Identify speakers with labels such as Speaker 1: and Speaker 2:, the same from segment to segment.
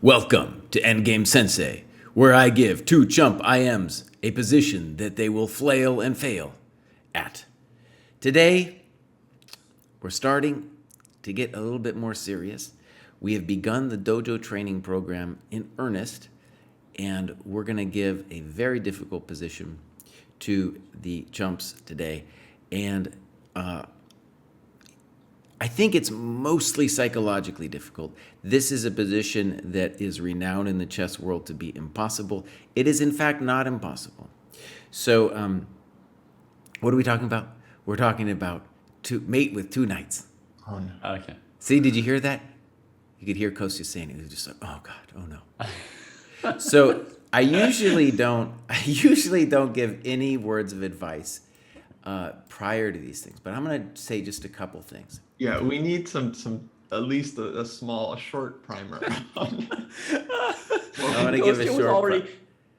Speaker 1: Welcome to Endgame Sensei, where I give two chump IMs a position that they will flail and fail at. Today, we're starting to get a little bit more serious. We have begun the dojo training program in earnest, and we're going to give a very difficult position to the chumps today. And I think it's mostly psychologically difficult. This is a position that is renowned in the chess world to be impossible. It is, in fact, not impossible. So what are we talking about? We're talking about to mate with two knights.
Speaker 2: Oh, no.
Speaker 3: Okay.
Speaker 1: See, did you hear that? You could hear Kostya saying it. He was just like, oh, God, oh, no. So I usually don't give any words of advice prior to these things, but I'm going to say just a couple things.
Speaker 2: Yeah, we need some at least a short primer.
Speaker 1: I'm going to give a short.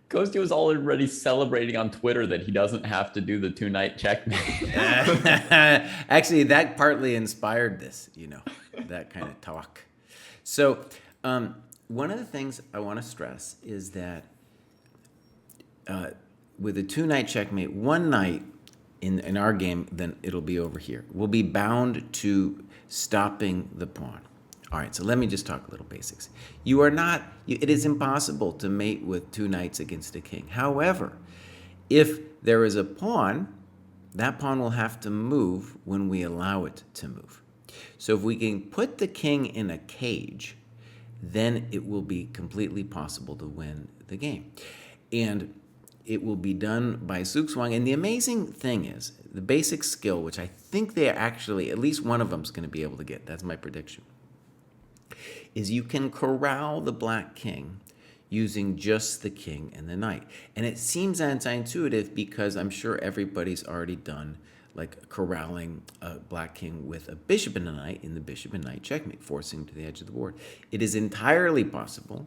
Speaker 3: Kostya was already celebrating on Twitter that he doesn't have to do the two-night checkmate.
Speaker 1: Actually, that partly inspired this, that kind of talk. So one of the things I want to stress is that with a two-night checkmate, one night in our game, then it'll be over here. We'll be bound to stopping the pawn. All right, so let me just talk a little basics. It is impossible to mate with two knights against a king. However, if there is a pawn, that pawn will have to move when we allow it to move. So if we can put the king in a cage, then it will be completely possible to win the game. And it will be done by Zugzwang. And the amazing thing is, the basic skill, which I think they actually, at least one of them is going to be able to get, that's my prediction, is you can corral the black king using just the king and the knight. And it seems anti-intuitive because I'm sure everybody's already done like corralling a black king with a bishop and a knight in the bishop and knight checkmate, forcing him to the edge of the board. It is entirely possible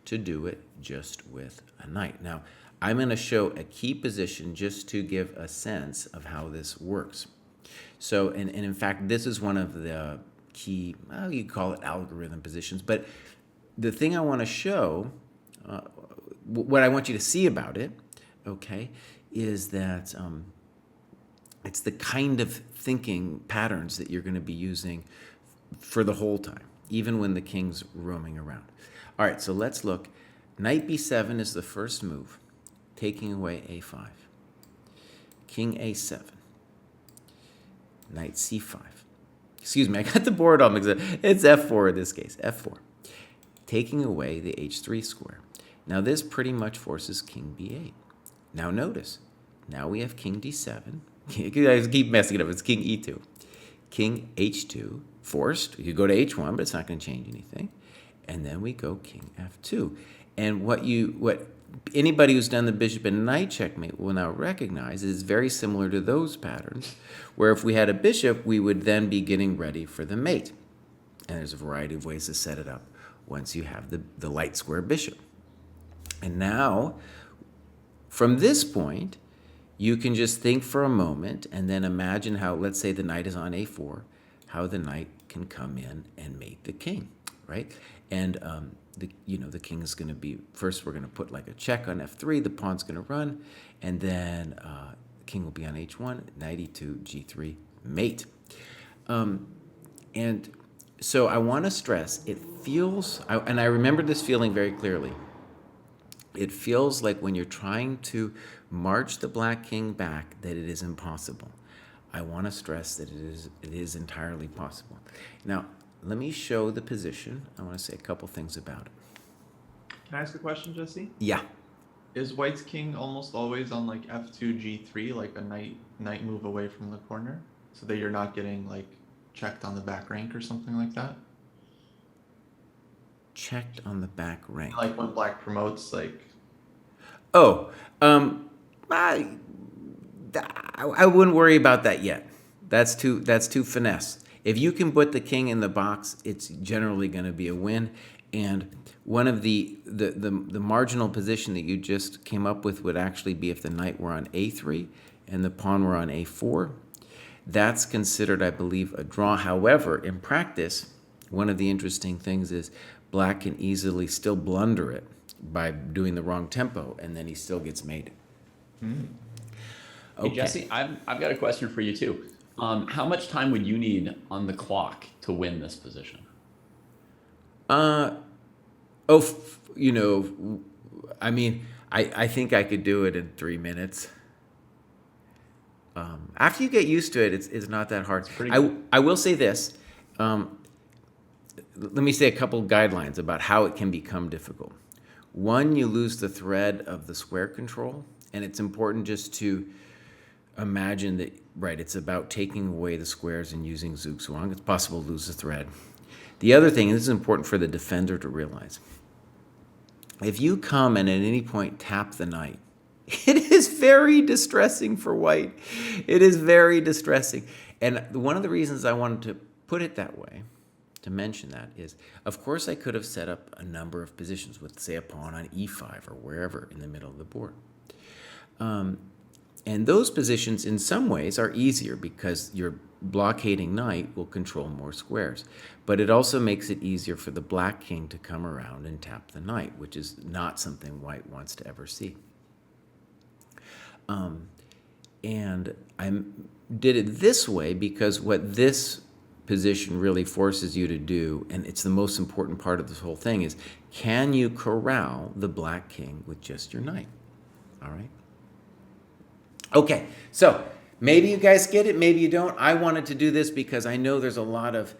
Speaker 1: to do it just with a knight. Now, I'm going to show a key position just to give a sense of how this works. So, and in fact, this is one of the key, you call it algorithm positions, but the thing I want to show, what I want you to see about it, okay, is that it's the kind of thinking patterns that you're going to be using for the whole time, even when the king's roaming around. All right, so let's look. Knight b7 is the first move, taking away a5. King a7. Knight c5. Excuse me, I got the board all mixed up. It's f4 in this case, f4. Taking away the h3 square. Now this pretty much forces king b8. Now notice, now we have king d7. I keep messing it up, it's king e2. King h2, forced. You could go to h1, but it's not going to change anything. And then we go king f2. And what anybody who's done the bishop and knight checkmate will now recognize is very similar to those patterns, where if we had a bishop, we would then be getting ready for the mate. And there's a variety of ways to set it up once you have the light square bishop. And now, from this point, you can just think for a moment and then imagine how, let's say the knight is on a4, how the knight can come in and mate the king, right? And the king is going to be, first we're going to put like a check on f3, the pawn's going to run, and then the king will be on h1, knight e2, g3, mate. And so I want to stress, it feels, and I remember this feeling very clearly, it feels like when you're trying to march the black king back that it is impossible. I want to stress that it is entirely possible. Now, let me show the position. I want to say a couple things about it.
Speaker 2: Can I ask a question, Jesse?
Speaker 1: Yeah.
Speaker 2: Is White's king almost always on like f2, g3, like a knight move away from the corner, so that you're not getting like checked on the back rank or something like that?
Speaker 1: Checked on the back rank.
Speaker 2: Like when black promotes, like.
Speaker 1: Oh, I wouldn't worry about that yet. That's too finesse. If you can put the king in the box, it's generally going to be a win. And one of the marginal position that you just came up with would actually be if the knight were on a3 and the pawn were on a4. That's considered, I believe, a draw. However, in practice, one of the interesting things is black can easily still blunder it by doing the wrong tempo, and then he still gets mated.
Speaker 3: Hey, Jesse, I've got a question for you too. How much time would you need on the clock to win this position?
Speaker 1: I mean, I think I could do it in 3 minutes. After you get used to it, it's not that hard. I will say this. Let me say a couple guidelines about how it can become difficult. One, you lose the thread of the square control, and it's important just to imagine that, right, it's about taking away the squares and using zugzwang. It's possible to lose the thread. The other thing, and this is important for the defender to realize, if you come and at any point tap the knight, it is very distressing for white. It is very distressing. And one of the reasons I wanted to put it that way, to mention that, is, of course, I could have set up a number of positions with, say, a pawn on e5 or wherever in the middle of the board. And those positions, in some ways, are easier because your blockading knight will control more squares. But it also makes it easier for the black king to come around and tap the knight, which is not something white wants to ever see. And I did it this way because what this position really forces you to do, and it's the most important part of this whole thing, is can you corral the black king with just your knight? All right? Okay, so maybe you guys get it, maybe you don't. I wanted to do this because I know there's a lot of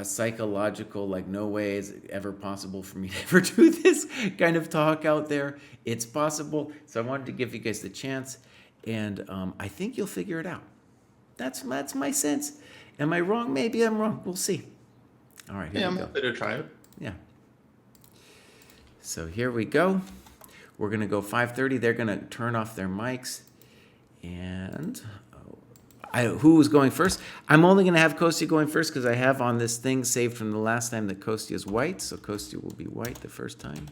Speaker 1: psychological, like, no way is it ever possible for me to ever do this kind of talk out there. It's possible, so I wanted to give you guys the chance, and I think you'll figure it out. That's my sense. Am I wrong? Maybe I'm wrong. We'll see. All right, here we go.
Speaker 2: I'm happy to try it.
Speaker 1: Yeah. So here we go. We're going to go 5:30. They're going to turn off their mics. And who's going first? I'm only going to have Kostya going first because I have on this thing saved from the last time that Kostya is white. So Kostya will be white the first time.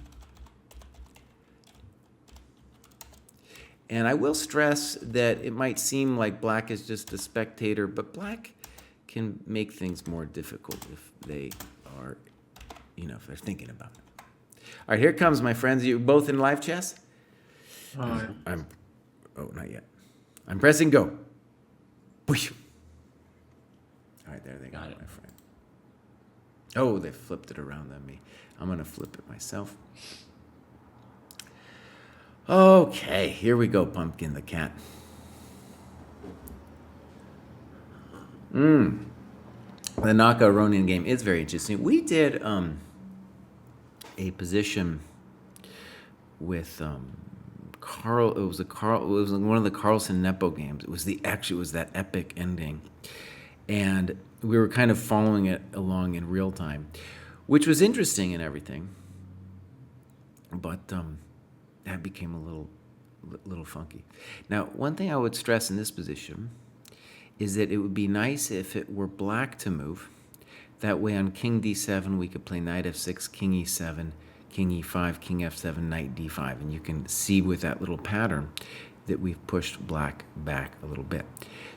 Speaker 1: And I will stress that it might seem like black is just a spectator, but black can make things more difficult if they are, if they're thinking about it. All right, here comes, my friends. You both in live chess? Not yet. I'm pressing go. Whoosh. All right, there they go, my friend. Oh, they flipped it around on me. I'm going to flip it myself. Okay, here we go, Pumpkin the cat. The knockout Ronin game is very interesting. We did a position with Carl. It was one of the Carlsen Nepo games. It was that epic ending, and we were kind of following it along in real time, which was interesting and everything. But that became a little funky. Now, one thing I would stress in this position is that it would be nice if it were black to move. That way on king d7, we could play knight f6, king e7, king e5, king f7, knight d5. And you can see with that little pattern that we've pushed black back a little bit.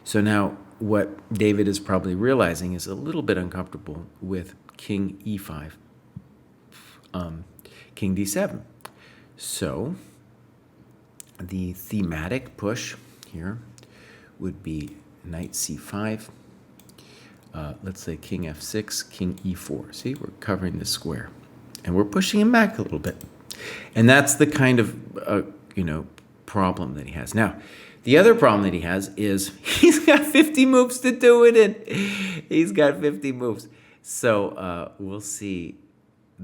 Speaker 1: So now what David is probably realizing is a little bit uncomfortable with king e5, king d7. So the thematic push here would be knight c5, let's say king f6, king e4. See, we're covering the square, and we're pushing him back a little bit. And that's the kind of, problem that he has. Now, the other problem that he has is he's got 50 moves to do it in. He's got 50 moves. So we'll see.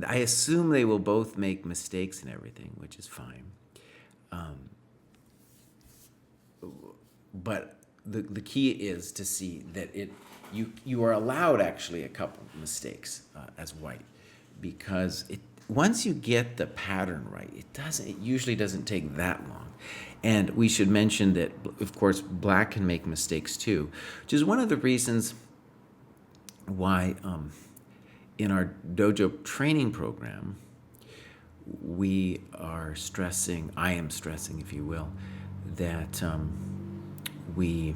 Speaker 1: I assume they will both make mistakes and everything, which is fine. But the key is to see that you are allowed actually a couple mistakes as white, because once you get the pattern right, it usually doesn't take that long. And we should mention that, of course, black can make mistakes too, which is one of the reasons why in our dojo training program, I am stressing, if you will, that we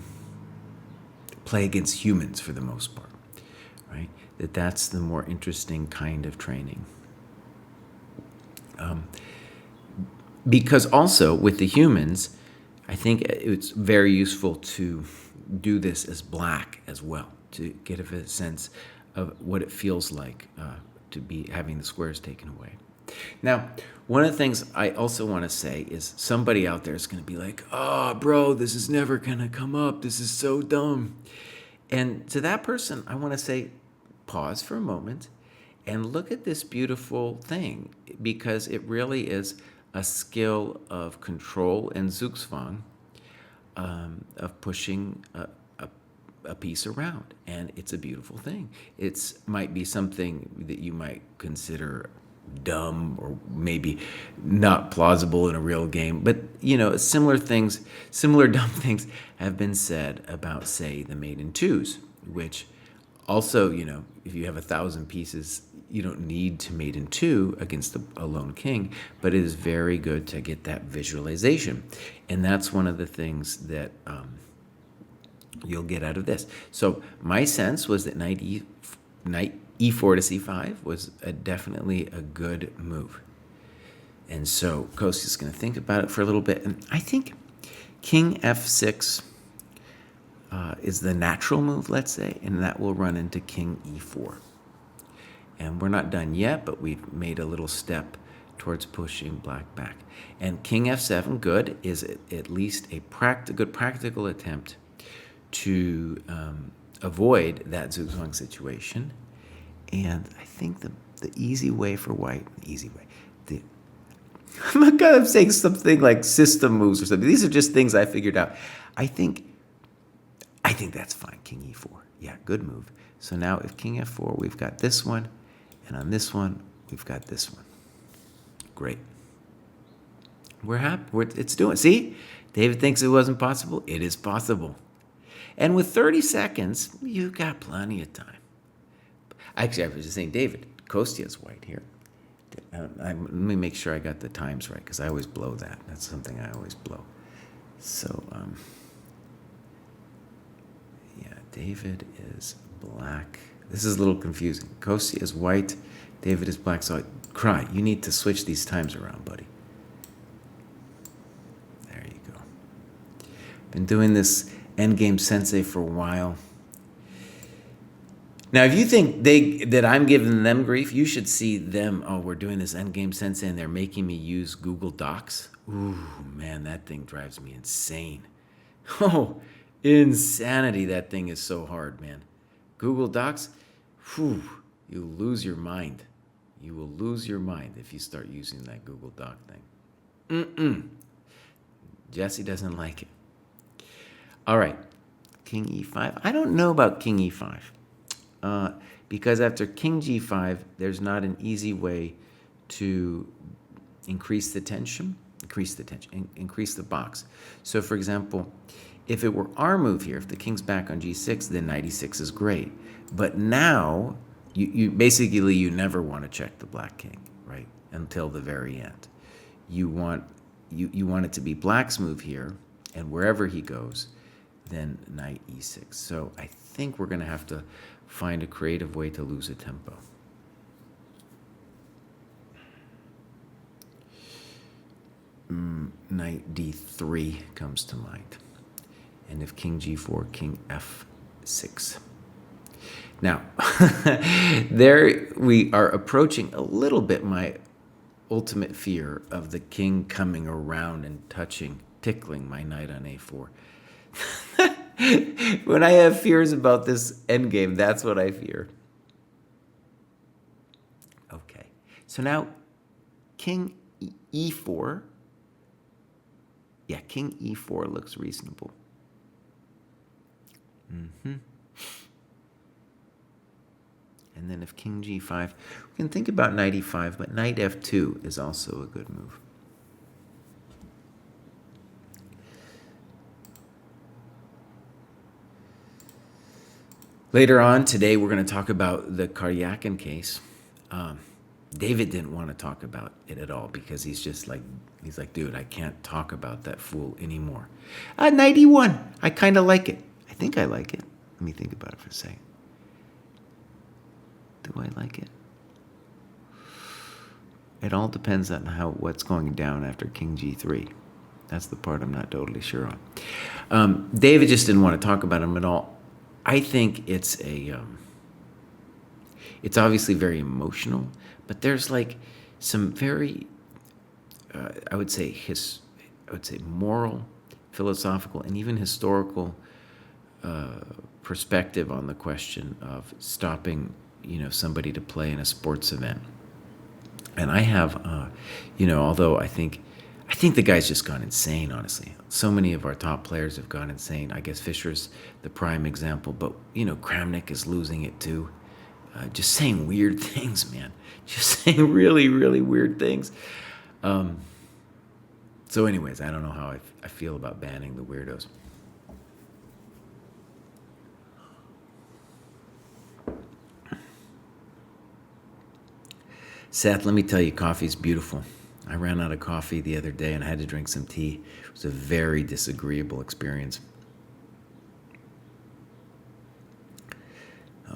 Speaker 1: play against humans for the most part, right? That's the more interesting kind of training. Because also with the humans, I think it's very useful to do this as black as well, to get a sense of what it feels like to be having the squares taken away. Now, one of the things I also want to say is somebody out there is going to be like, oh, bro, this is never going to come up. This is so dumb. And to that person, I want to say, pause for a moment and look at this beautiful thing, because it really is a skill of control and Zugzwang, of pushing a piece around. And it's a beautiful thing. It might be something that you might consider dumb or maybe not plausible in a real game. But, similar dumb things have been said about, say, the mate in twos, which also, if you have 1,000 pieces, you don't need to mate in two against a lone king, but it is very good to get that visualization. And that's one of the things that you'll get out of this. So my sense was that knight e4 to c5 was definitely a good move. And so Kostya's going to think about it for a little bit. And I think king f6 is the natural move, let's say, and that will run into king e4. And we're not done yet, but we've made a little step towards pushing black back. And king f7, good, is at least a good practical attempt to avoid that Zugzwang situation. And I think the easy way for white, I'm kind of saying something like system moves or something. These are just things I figured out. I think that's fine, king e4. Yeah, good move. So now if king f4, we've got this one, and on this one, we've got this one. Great. We're happy. It's doing. See? David thinks it wasn't possible. It is possible. And with 30 seconds, you've got plenty of time. Actually, I was just saying, David, Kostya's white here. Let me make sure I got the times right, because I always blow that. That's something I always blow. So, David is black. This is a little confusing. Kostya is white. David is black. So, Kraai, you need to switch these times around, buddy. There you go. Been doing this Endgame Sensei for a while. Now, if you think that I'm giving them grief, you should see them. Oh, we're doing this Endgame Sensei, and they're making me use Google Docs. Ooh, man, that thing drives me insane. Oh, insanity. That thing is so hard, man. Google Docs, whew, you lose your mind. You will lose your mind if you start using that Google Doc thing. Jesse doesn't like it. All right, king e5. I don't know about king e5. Because after king g5, there's not an easy way to increase the box. So, for example, if it were our move here, if the king's back on g6, then knight e6 is great. But now, you basically, you never want to check the black king, right, until the very end. You want it to be black's move here, and wherever he goes, then knight e6. So I think we're going to have to find a creative way to lose a tempo. Knight d3 comes to mind. And if king g4, king f6. Now, there we are approaching a little bit my ultimate fear of the king coming around and tickling my knight on a4. When I have fears about this endgame, that's what I fear. Okay, so now king e4. Yeah, king e4 looks reasonable. And then if king g5, we can think about knight e5, but knight f2 is also a good move. Later on today, we're going to talk about the Karyakin case. David didn't want to talk about it at all because he's like, dude, I can't talk about that fool anymore. Knight e1. I kind of like it. I think I like it. Let me think about it for a second. Do I like it? It all depends on what's going down after king g3. That's the part I'm not totally sure on. David just didn't want to talk about him at all. I think it's it's obviously very emotional, but there's like some very, I would say moral, philosophical, and even historical perspective on the question of stopping, somebody to play in a sports event. And I have, although I think the guy's just gone insane, honestly. So many of our top players have gone insane. I guess Fischer's the prime example, but, Kramnik is losing it too. Just saying weird things, man. Just saying really, really weird things. So anyways, I don't know how I feel about banning the weirdos. Seth, let me tell you, coffee's beautiful. I ran out of coffee the other day and I had to drink some tea. It was a very disagreeable experience.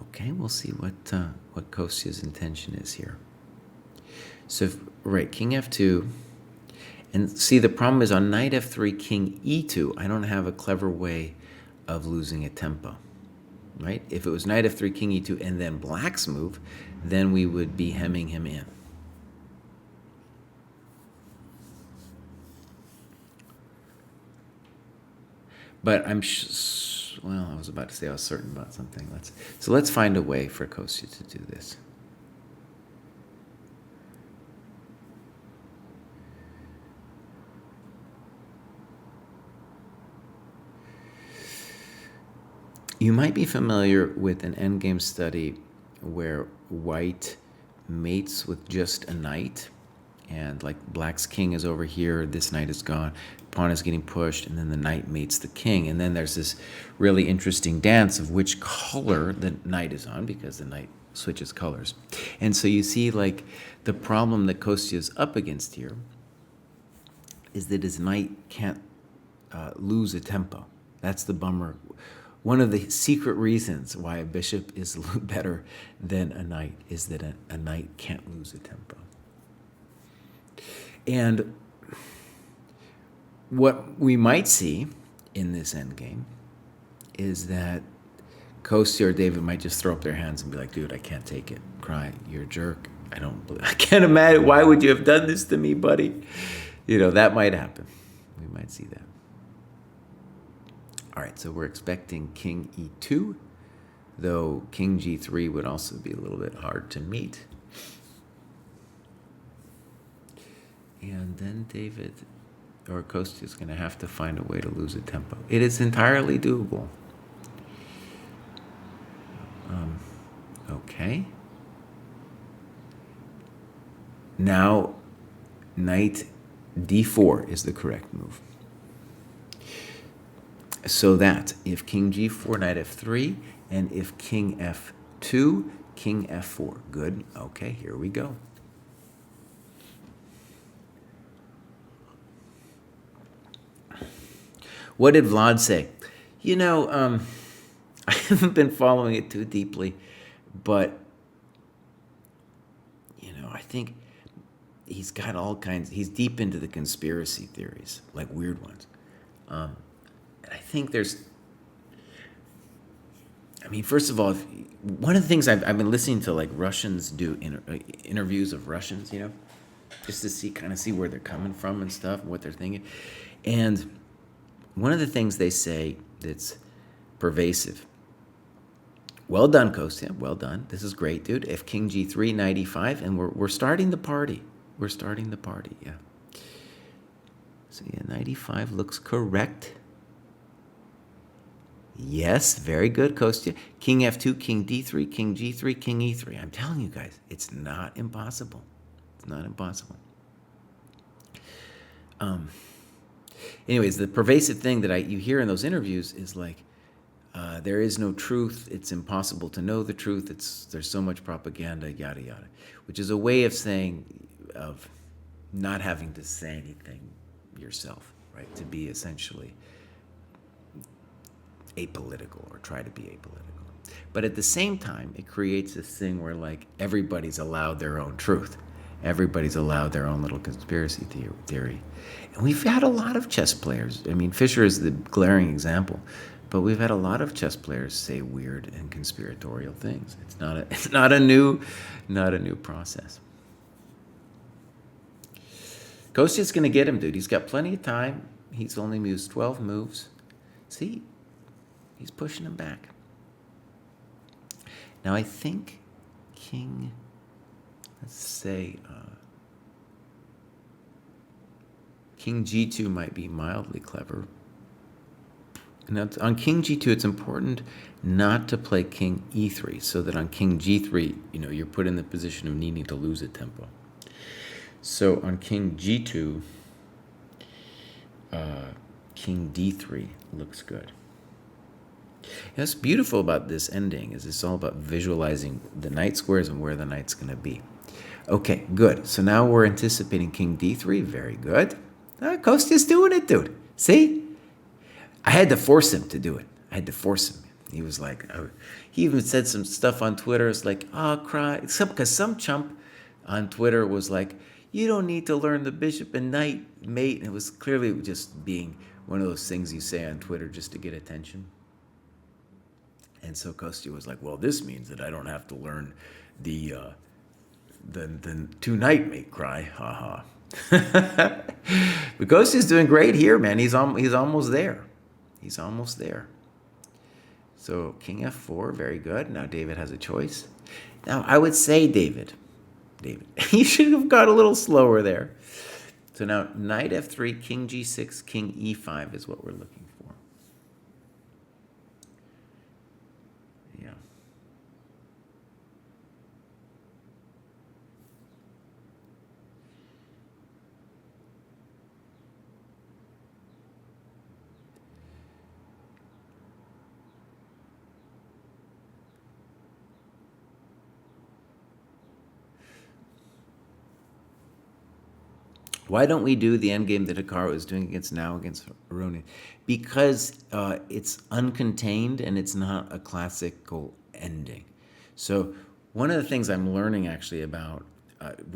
Speaker 1: Okay, we'll see what Kostya's intention is here. So, right, king f2. And see, the problem is on knight f3, king e2, I don't have a clever way of losing a tempo, right? If it was knight f3, king e2, and then black's move, then we would be hemming him in. But I was about to say I was certain about something. Let's find a way for Kostya to do this. You might be familiar with an endgame study where white mates with just a knight, and like black's king is over here, this knight is gone, pawn is getting pushed, and then the knight mates the king, and then there's this really interesting dance of which color the knight is on, because the knight switches colors. And so you see, like, the problem that Kostya is up against here is that his knight can't lose a tempo. That's the bummer. One of the secret reasons why a bishop is better than a knight is that a knight can't lose a tempo. And what we might see in this endgame is that Kostya or David might just throw up their hands and be like, dude, I can't take it. Kraai, you're a jerk. I can't imagine. Why would you have done this to me, buddy? That might happen. We might see that. All right, so we're expecting king e2, though king g3 would also be a little bit hard to meet. And then David or Kostya is going to have to find a way to lose a tempo. It is entirely doable. Okay. Now, knight d4 is the correct move. So that if king g4, knight f3, and if king f2, king f4. Good. Okay, here we go. What did Vlad say? I haven't been following it too deeply, but, I think he's got all kinds, he's deep into the conspiracy theories, like weird ones. And I think first of all, one of the things I've been listening to, like, Russians do interviews of Russians, just to see where they're coming from and stuff, and what they're thinking. And one of the things they say that's pervasive, well done, Kostya, well done. This is great, dude. If king g3, knight e5, and we're starting the party. We're starting the party, yeah. So yeah, knight e5 looks correct. Yes, very good, Kostya. King f2, king d3, king g3, king e3. I'm telling you guys, it's not impossible. It's not impossible. Anyways, the pervasive thing that you hear in those interviews is like, there is no truth. It's impossible to know the truth. There's so much propaganda, yada yada, which is a way of saying, of not having to say anything yourself, right? To be essentially apolitical, or try to be apolitical. But at the same time, it creates this thing where like everybody's allowed their own truth. Everybody's allowed their own little conspiracy theory. And we've had a lot of chess players. I mean, Fischer is the glaring example, but we've had a lot of chess players say weird and conspiratorial things. It's not a new process. Kostya's going to get him, dude. He's got plenty of time. He's only used 12 moves. See, he's pushing him back. Now, I think King, let's say, King G2 might be mildly clever. Now, on King G2, it's important not to play King E3, so that on King G3, you're put in the position of needing to lose a tempo. So on King G2, King D3 looks good. What's beautiful about this ending is it's all about visualizing the knight squares and where the knight's going to be. Okay, good. So now we're anticipating King D3. Very good. Kostya's doing it, dude. See? I had to force him to do it. I had to force him. He was like, he even said some stuff on Twitter. It's like, Kraai. Because some chump on Twitter was like, you don't need to learn the bishop and knight, mate. And it was clearly just being one of those things you say on Twitter just to get attention. And so Kostya was like, well, this means that I don't have to learn the two knight mate Kraai. Ha ha. But Kostya's doing great here, man. He's almost there. He's almost there. So King F4, very good. Now David has a choice. Now I would say David, you should have got a little slower there. So now knight F3, King G6, King E5 is what we're looking for. Yeah. Why don't we do the endgame that Hikaru is doing against Aronian? Because it's uncontained and it's not a classical ending. So one of the things I'm learning actually about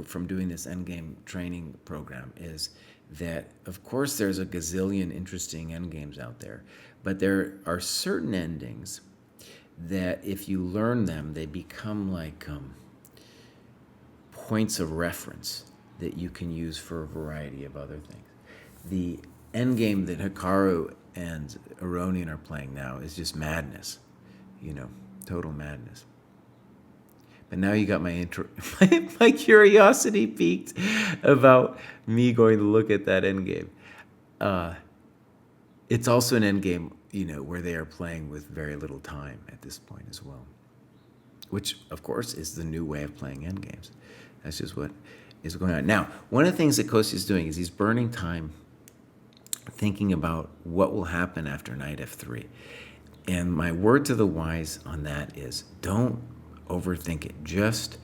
Speaker 1: from doing this endgame training program is that, of course, there's a gazillion interesting endgames out there, but there are certain endings that if you learn them, they become like points of reference that you can use for a variety of other things. The endgame that Hikaru and Aronian are playing now is just madness, total madness. But now you got my my curiosity piqued about me going to look at that endgame. It's also an endgame, where they are playing with very little time at this point as well, which of course is the new way of playing endgames. That's just what is going on. Now, one of the things that Kostya is doing is he's burning time thinking about what will happen after knight F3. And my word to the wise on that is don't overthink it. Just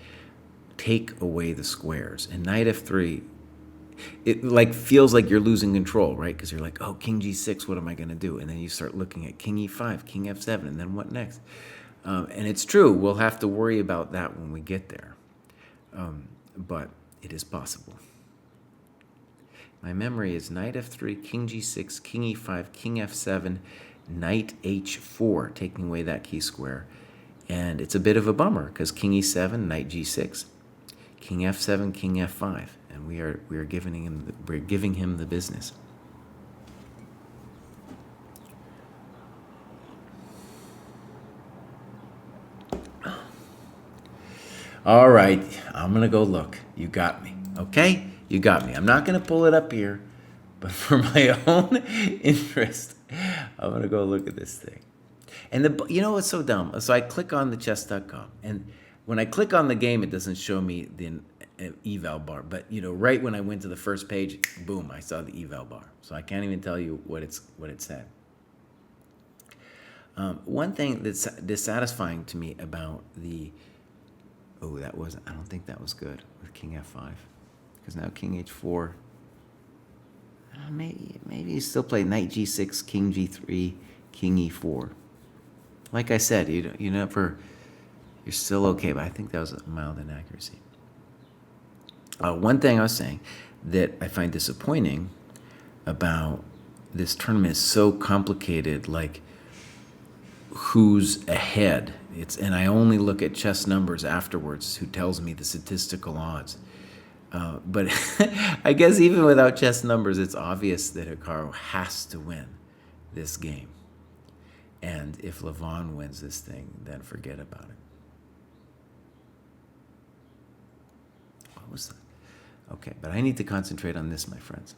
Speaker 1: take away the squares. And knight F3, it feels like you're losing control, right? Because you're like, oh, King G6, what am I going to do? And then you start looking at King E5, King F7, and then what next? And it's true, we'll have to worry about that when we get there. But it is possible. My memory is knight F3, King G6, King E5, King F7, knight H4, taking away that key square. And it's a bit of a bummer because King E7, knight G6, King F7, King F5, and we're giving him the business. All right, I'm going to go look. You got me, okay? You got me. I'm not going to pull it up here, but for my own interest, I'm going to go look at this thing. And you know what's so dumb? So I click on the chess.com, and when I click on the game, it doesn't show me the eval bar. But, right when I went to the first page, boom, I saw the eval bar. So I can't even tell you what it said. One thing that's dissatisfying to me about I don't think that was good with King F5. Because now King H4. Maybe you still play knight G6, King G3, King E4. Like I said, you're still okay, but I think that was a mild inaccuracy. One thing I was saying that I find disappointing about this tournament is so complicated, like who's ahead. And I only look at chess numbers afterwards, who tells me the statistical odds. But I guess even without chess numbers, it's obvious that Hikaru has to win this game. And if Levon wins this thing, then forget about it. What was that? Okay, but I need to concentrate on this, my friends.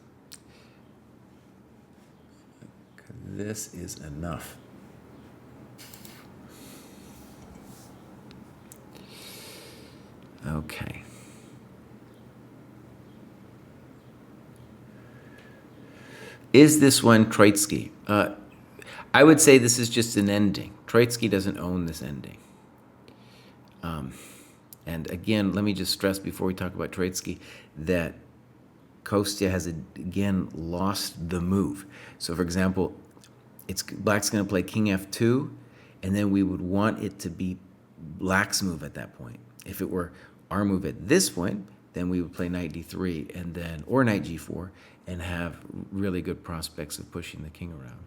Speaker 1: This is enough. Okay. Is this one Troitsky? I would say this is just an ending. Troitsky doesn't own this ending. And again, let me just stress before we talk about Troitsky that Kostya has again lost the move. So for example, Black's going to play King F2, and then we would want it to be Black's move at that point. If it were our move at this point, then we would play Knight D3 and then or Knight G4 and have really good prospects of pushing the king around.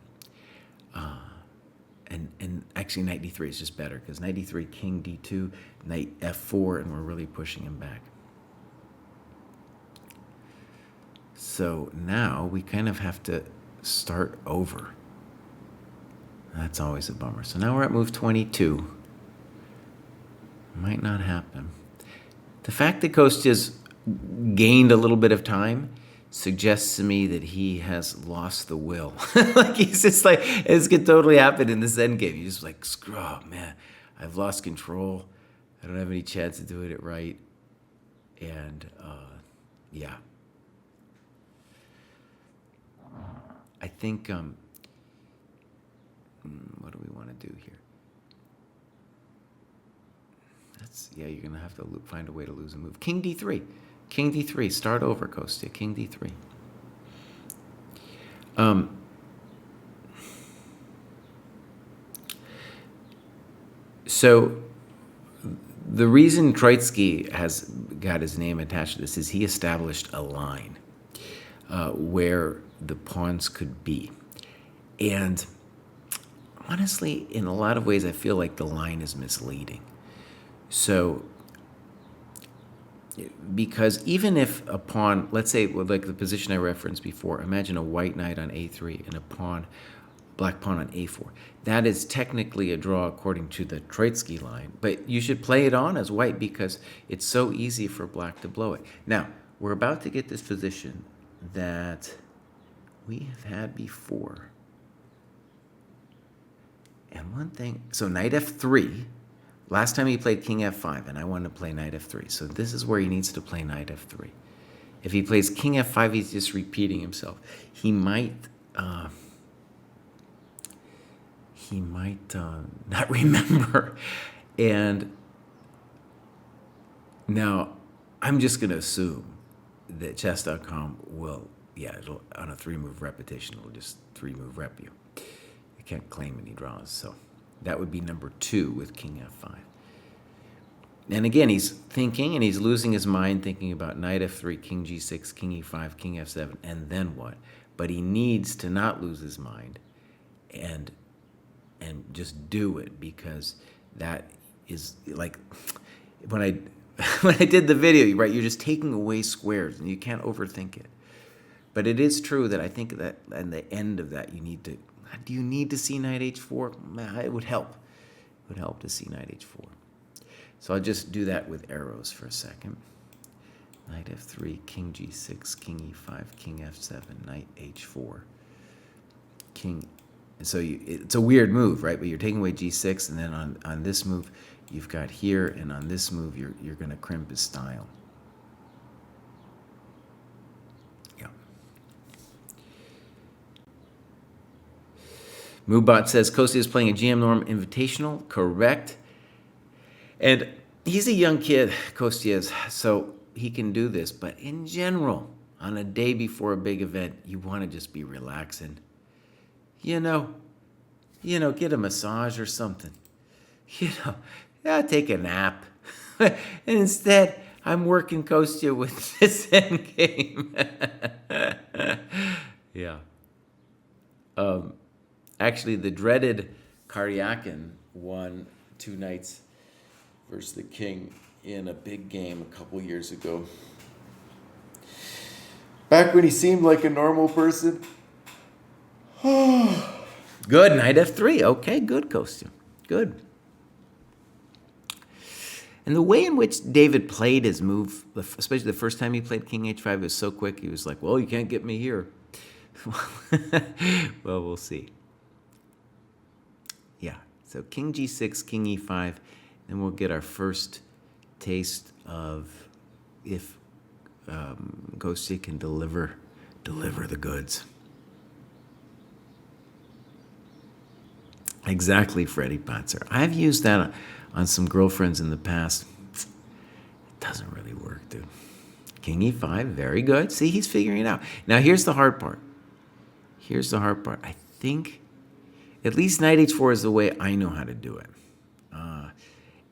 Speaker 1: And actually Knight D3 is just better because Knight D3, King D2, Knight F4, and we're really pushing him back. So now we kind of have to start over. That's always a bummer. So now we're at move 22. Might not happen. The fact that Kostya's gained a little bit of time suggests to me that he has lost the will. Like he's just like, this could totally happen in this endgame. He's just like, screw up, man. I've lost control. I don't have any chance of doing it right. And yeah. I think, what do we want to do here? Yeah, you're going to have to find a way to lose a move. King D3. King D3. Start over, Kostya. King D3. So the reason Troitsky has got his name attached to this is he established a line where the pawns could be. And honestly, in a lot of ways, I feel like the line is misleading. So, because even if a pawn, let's say, like the position I referenced before, imagine a white knight on A3 and a black pawn on A4. That is technically a draw according to the Troitsky line, but you should play it on as white because it's so easy for black to blow it. Now, we're about to get this position that we have had before. And one thing, so knight F3, last time he played King F5, and I wanted to play Knight F3. So this is where he needs to play Knight F3. If he plays King F5, he's just repeating himself. He might not remember. And now I'm just going to assume that chess.com will, it'll, on a 3-move repetition, it'll just 3-move rep you. You can't claim any draws, so that would be number 2 with King F5. And again, he's thinking and he's losing his mind thinking about Knight F3, King G6, King E5, King F7, and then what? But he needs to not lose his mind and just do it, because that is like when I did the video, right? You're just taking away squares and you can't overthink it. But it is true that I think that at the end of that, do you need to see Knight H4? It would help. It would help to see Knight H4. So I'll just do that with arrows for a second. Knight F3, King G6, King E5, King F7, Knight H4, King. And so it's a weird move, right? But you're taking away G6, and then on this move, you've got here, and on this move, you're going to crimp his style. Yeah. Moobot says, Kostya is playing a GM Norm Invitational. Correct. And he's a young kid, Kostya is, so he can do this. But in general, on a day before a big event, you want to just be relaxing. You know, get a massage or something. Yeah, take a nap. And instead, I'm working Kostya with this endgame. Yeah. Actually, the dreaded Karyakin won 2 nights versus the king in a big game a couple years ago. Back when he seemed like a normal person. Good, knight f3. Okay, good, Kostya. Good. And the way in which David played his move, especially the first time he played king h5, was so quick. He was like, well, you can't get me here. Well, we'll see. Yeah, so king g6, king e5, and we'll get our first taste of if Kostya can deliver the goods. Exactly, Freddie Patzer. I've used that on some girlfriends in the past. It doesn't really work, dude. King e5, very good. See, he's figuring it out. Now, here's the hard part. I think at least knight h4 is the way I know how to do it.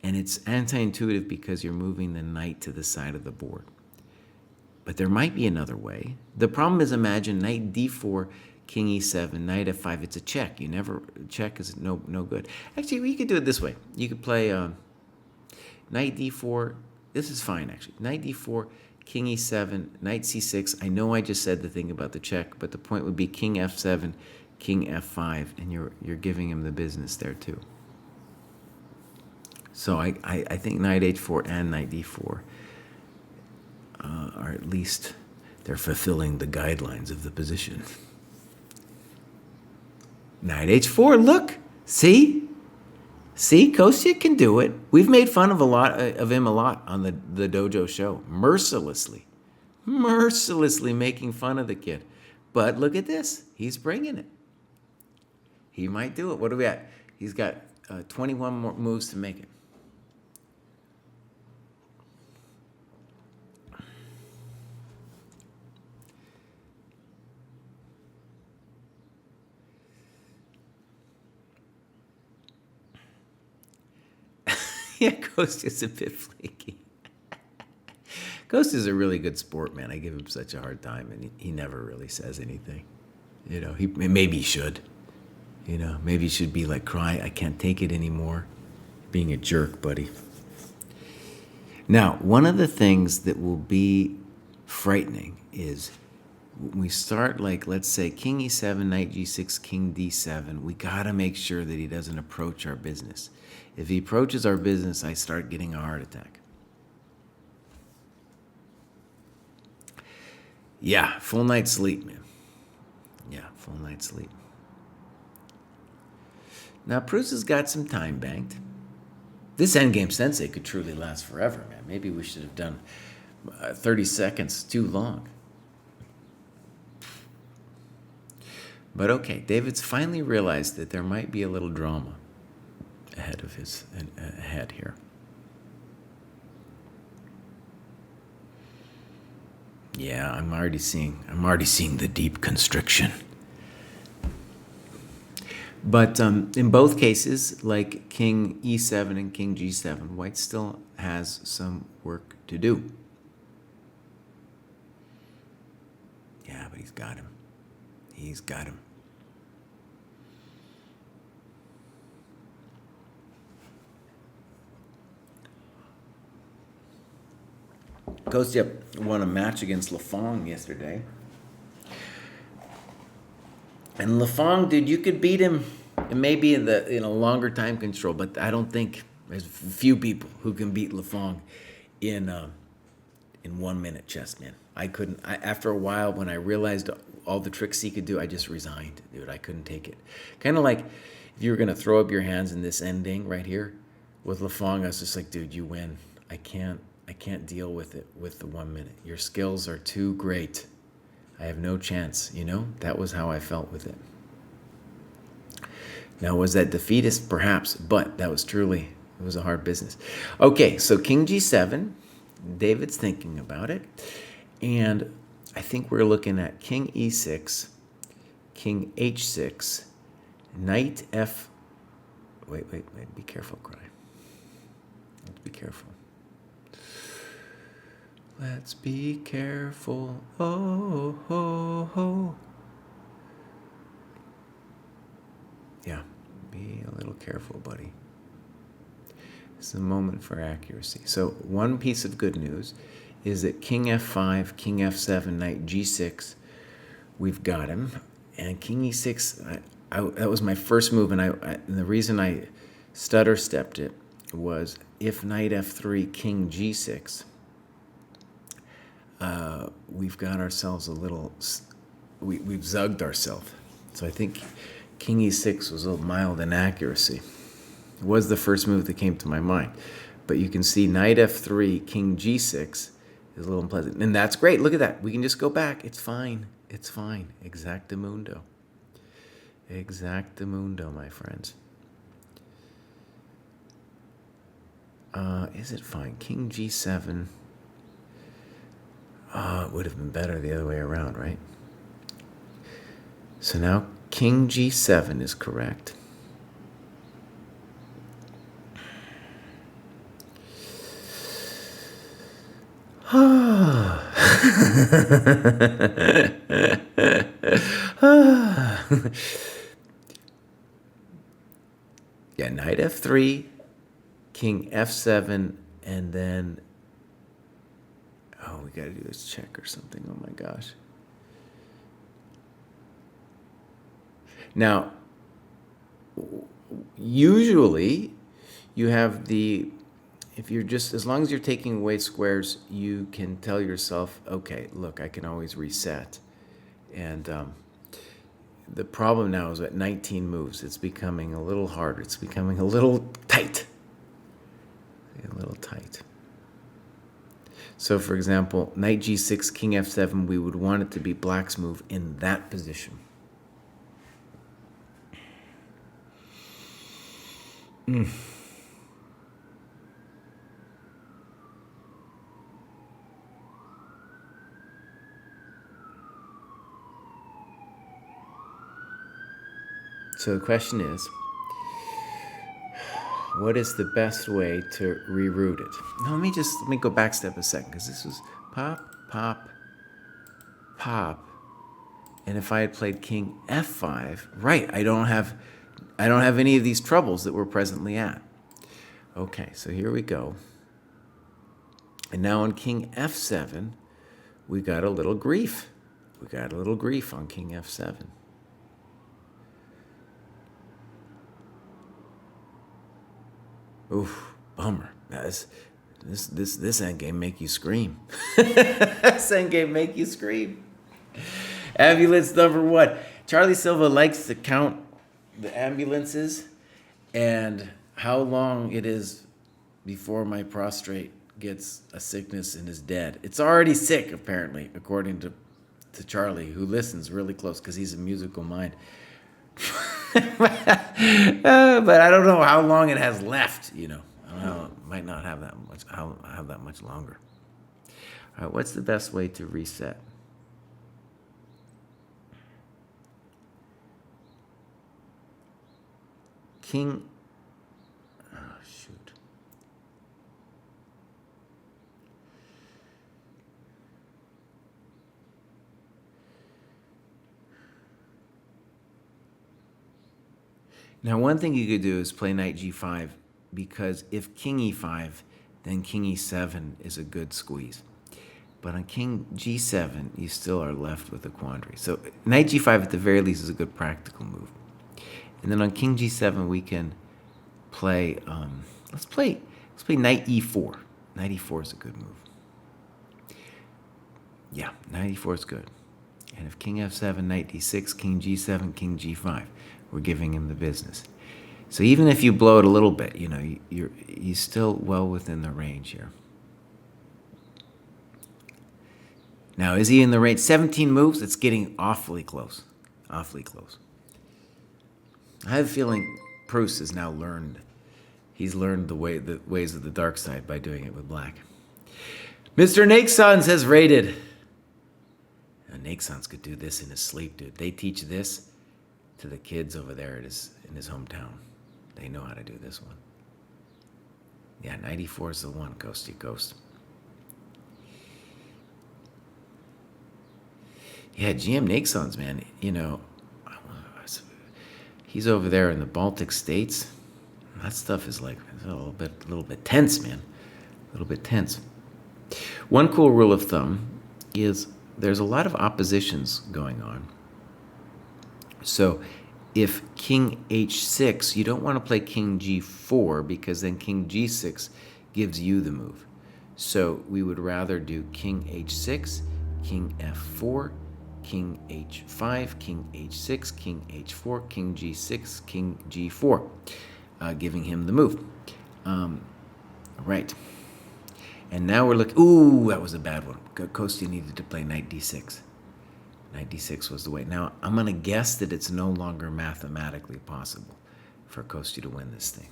Speaker 1: And it's anti-intuitive because you're moving the knight to the side of the board. But there might be another way. The problem is, imagine knight d4, king e7, knight f5. It's a check. You never check is no good. Actually, you could do it this way. You could play knight d4. This is fine, actually. Knight d4, king e7, knight c6. I know I just said the thing about the check, but the point would be king f7, king f5, and you're giving him the business there too. So I think knight h4 and knight d4 are at least, they're fulfilling the guidelines of the position. Knight h4, look, see, Kostya can do it. We've made fun of him a lot on the dojo show, mercilessly making fun of the kid. But look at this, he's bringing it. He might do it. What are we at? He's got 21 more moves to make it. Yeah, Kostya's a bit flaky. Kostya's a really good sport, man. I give him such a hard time, and he never really says anything. Maybe he should. Maybe he should be like Kraai. I can't take it anymore. Being a jerk, buddy. Now, one of the things that will be frightening is when we start, like, let's say king e7, knight g6, king d7, we got to make sure that he doesn't approach our business. If he approaches our business, I start getting a heart attack. Yeah, full night's sleep, man. Yeah, full night's sleep. Now, Proust has got some time banked. This endgame sensei could truly last forever, man. Maybe we should have done 30 seconds too long. But okay, David's finally realized that there might be a little drama ahead here. Yeah, I'm already seeing the deep constriction. But in both cases, like king e7 and king g7, white still has some work to do. Yeah, but he's got him. He's got him. Kostya won a match against Lafong yesterday. And Lafong, dude, you could beat him maybe in a longer time control, but I don't think there's few people who can beat Lafong in 1 minute chess, man. I couldn't. After a while, when I realized all the tricks he could do, I just resigned, dude. I couldn't take it. Kind of like if you were gonna throw up your hands in this ending right here with Lafong, I was just like, dude, you win. I can't deal with it with the 1 minute. Your skills are too great. I have no chance, That was how I felt with it. Now, was that defeatist? Perhaps, but that was truly, it was a hard business. Okay, so king g7, David's thinking about it. And I think we're looking at king e6, king h6, knight f Wait. Be careful, Kraai. Let's be careful. Let's be careful. Oh, ho, ho. Yeah, be a little careful, buddy. This is a moment for accuracy. So one piece of good news is that king f5, king f7, knight g6, we've got him. And king e6, that was my first move, and the reason I stutter stepped it was if knight f3, king g6, we've got ourselves a little, we've zugged ourselves. So I think king e6 was a little mild inaccuracy. It was the first move that came to my mind. But you can see knight f3, king g6 is a little unpleasant. And that's great. Look at that. We can just go back. It's fine. It's fine. Exactamundo. Exactamundo, my friends. Is it fine? King g7. It would have been better the other way around, right? So now king g7 is correct. Yeah, knight f3, king f7, and then, we got to do this check or something. Oh my gosh. Now, usually you have if you're just, as long as you're taking away squares, you can tell yourself, okay, look, I can always reset. And the problem now is at 19 moves, it's becoming a little harder. It's becoming a little tight. A little tight. So, for example, knight g6, king f7, we would want it to be black's move in that position. So the question is, what is the best way to reroute it? Now let me go back step a second, because this was pop, pop, pop. And if I had played king f5, right, I don't have any of these troubles that we're presently at. Okay, so here we go. And now on king f7, we got a little grief. We got a little grief on king f7. Oof, bummer. This endgame make you scream. This endgame make you scream. Ambulance number 1. Charlie Silva likes to count the ambulances and how long it is before my prostrate gets a sickness and is dead. It's already sick, apparently, according to Charlie, who listens really close because he's a musical mind. But I don't know how long it has left, I don't know. It might not have that much. I'll have that much longer. All right, what's the best way to reset? King. Oh, shoot. Now, one thing you could do is play knight g5, because if king e5, then king e7 is a good squeeze. But on king g7, you still are left with a quandary. So knight g5 at the very least is a good practical move. And then on king g7, we can play, let's play knight e4. Knight e4 is a good move. Yeah, knight e4 is good. And if king f7, knight d6, king g7, king g5, we're giving him the business. So even if you blow it a little bit, you're still well within the range here. Now, is he in the range? 17 moves? It's getting awfully close. Awfully close. I have a feeling Proust has now learned. He's learned the ways of the dark side by doing it with black. Mr. Nakesons has raided. Now, Nakesons could do this in his sleep, dude. They teach this to the kids over there in his hometown. They know how to do this one. Yeah, knight e4 is the one, Ghosty Ghost. Yeah, GM Naxons, man, you know, he's over there in the Baltic states. That stuff is like a little bit tense, man. A little bit tense. One cool rule of thumb is there's a lot of oppositions going on. So if king h6, you don't want to play king g4 because then king g6 gives you the move. So we would rather do king h6, king f4, king h5, king h6, king h4, king g6, king g4, giving him the move. Right. And now we're looking, ooh, that was a bad one. Kostya needed to play knight d6. Knight d6 was the way. Now, I'm going to guess that it's no longer mathematically possible for Kostya to win this thing.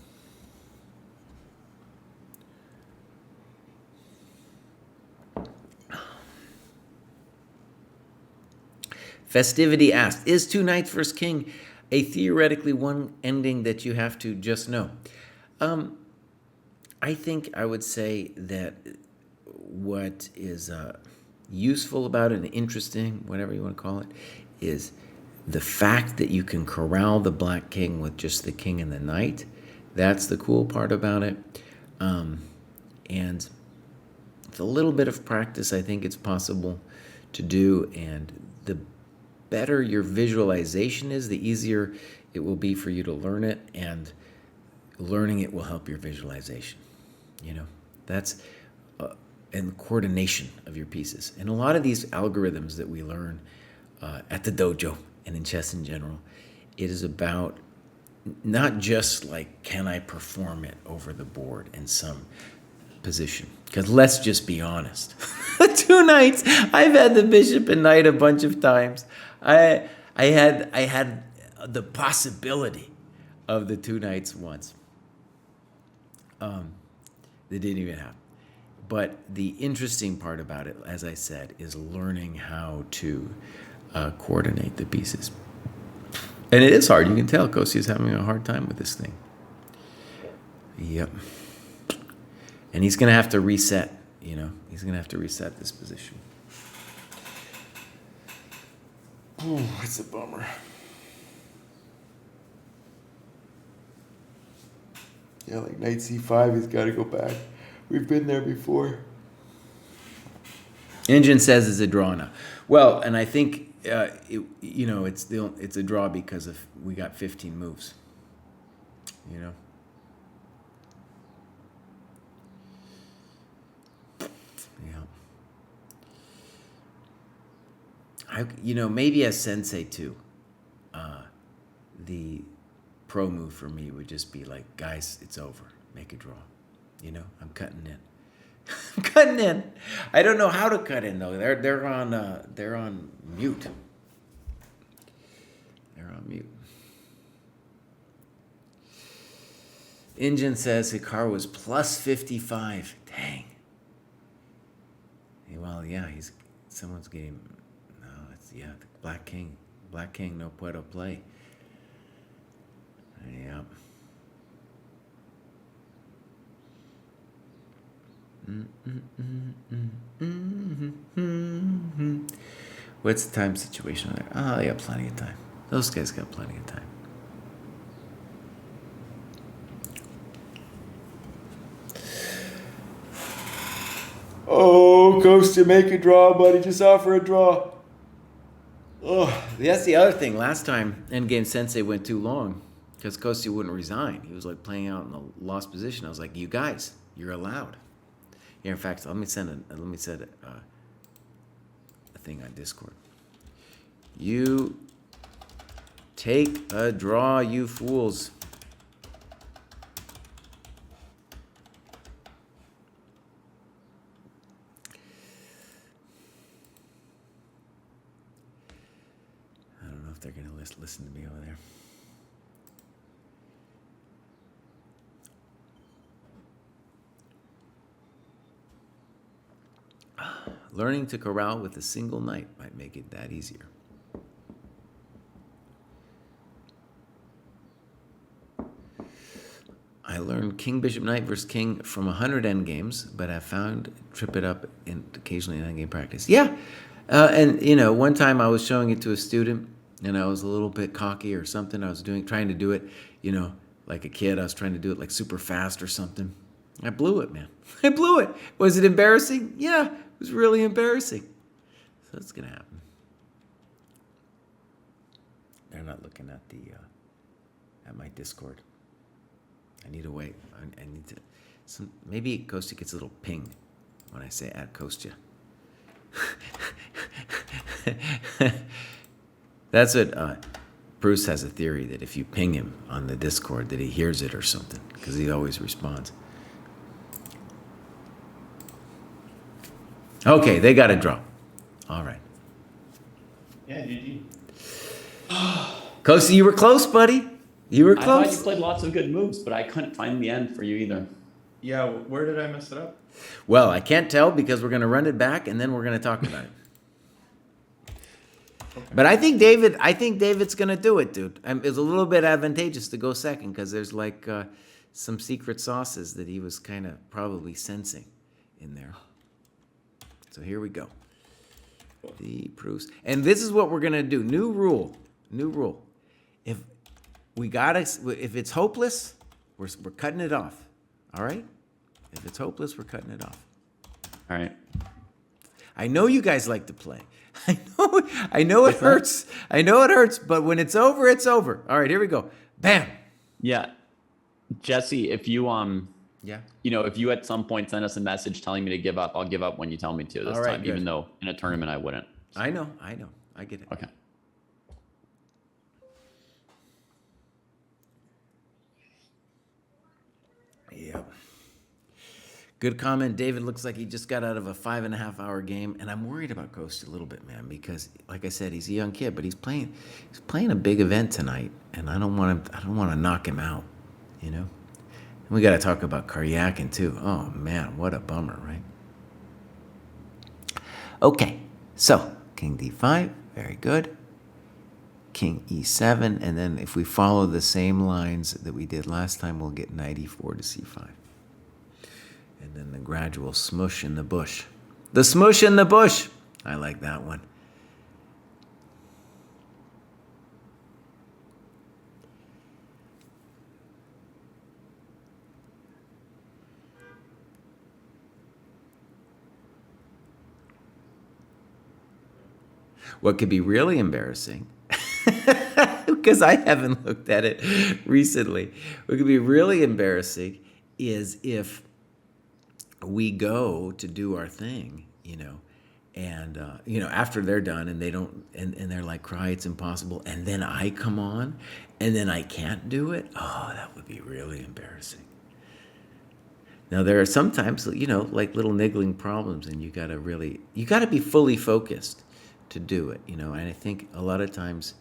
Speaker 1: Festivity asked, is two knights versus king a theoretically one ending that you have to just know? I think I would say that what is useful about it and interesting, whatever you want to call it, is the fact that you can corral the black king with just the king and the knight. That's the cool part about it. And with a little bit of practice, I think it's possible to do. And the better your visualization is, the easier it will be for you to learn it. And learning it will help your visualization. You know, that's and coordination of your pieces. And a lot of these algorithms that we learn at the dojo and in chess in general, it is about not just like, can I perform it over the board in some position? Because let's just be honest. Two knights. I've had the bishop and knight a bunch of times. I had the possibility of the two knights once. They didn't even happen. But the interesting part about it, as I said, is learning how to coordinate the pieces. And it is hard. You can tell Kostya is having a hard time with this thing. Yep. And he's going to have to reset, you know. He's going to have to reset this position. Oh, it's a bummer. Yeah, like knight c5, he's got to go back. We've been there before. Engine says it's a draw now. Well, and I think it's a draw because of we got 15 moves. You know. Yeah. Maybe as sensei too. The pro move for me would just be like, guys, it's over. Make a draw. You know, I'm cutting in. I'm cutting in. I don't know how to cut in though. They're on mute. They're on mute. Engine says Hikaru was plus 55. Dang. Well, yeah, someone's getting. No, the Black King. Black King no puedo play. Yep. What's the time situation there? Oh, they got plenty of time. Those guys got plenty of time. Oh, Kostya, make a draw, buddy. Just offer a draw. Oh, that's the other thing. Last time, Endgame Sensei went too long because Kostya wouldn't resign. He was like playing out in a lost position. I was like, you guys, you're allowed. Yeah, in fact, let me send a thing on Discord. You take a draw, you fools. I don't know if they're going to listen to me over there. Learning to corral with a single knight might make it that easier. I learned king, bishop, knight versus king from 100 endgames, but I found trip it up in occasionally in endgame practice. Yeah, and one time I was showing it to a student, and I was a little bit cocky or something. I was trying to do it, like a kid. I was trying to do it like super fast or something. I blew it, man. I blew it. Was it embarrassing? Yeah, it was really embarrassing. So it's gonna happen. They're not looking at at my Discord. I need to wait. I need to. Maybe Kostya gets a little ping when I say add Kostya. That's what Bruce has a theory that if you ping him on the Discord, that he hears it or something, because he always responds. Okay, they got a draw. All right.
Speaker 2: Yeah, GG.
Speaker 1: Kostya, you were close, buddy. You were
Speaker 3: I thought you
Speaker 1: close.
Speaker 3: played lots of good moves, but I couldn't find the end for you either.
Speaker 2: Yeah, where did I mess it up?
Speaker 1: Well, I can't tell because we're going to run it back and then we're going to talk about it.
Speaker 2: Okay.
Speaker 1: But I think David's going to do it, dude. It's a little bit advantageous to go second because there's like some secret sauces that he was kind of probably sensing in there. So here we go. The proofs. And this is what we're going to do. New rule. If it's hopeless, we're cutting it off. All right? If it's hopeless, we're cutting it off.
Speaker 3: All right.
Speaker 1: I know you guys like to play. I know it hurts. I know it hurts, but when it's over, it's over. All right, here we go. Bam.
Speaker 3: Yeah. Jesse, if you
Speaker 1: Yeah.
Speaker 3: if you at some point send us a message telling me to give up, I'll give up when you tell me to this
Speaker 1: All right,
Speaker 3: time,
Speaker 1: good.
Speaker 3: even though in a tournament I wouldn't.
Speaker 1: I know. I get it.
Speaker 3: Okay.
Speaker 1: Yeah. Good comment. David looks like he just got out of a 5.5-hour game, and I'm worried about Kostya a little bit, man, because like I said, he's a young kid, but he's playing a big event tonight, and I don't want to knock him out, And we got to talk about Karyakin too. Oh man, what a bummer, right? Okay, so King D5, very good. King E7, and then if we follow the same lines that we did last time, we'll get Knight E4 to C5. And then the gradual smush in the bush. The smush in the bush! I like that one. What could be really embarrassing, because I haven't looked at it recently, what could be really embarrassing is if we go to do our thing, and after they're done and they don't, and they're like, Kraai, it's impossible, and then I come on and then I can't do it. Oh, that would be really embarrassing. Now there are sometimes, like little niggling problems, and you got to be fully focused to do it, and I think a lot of times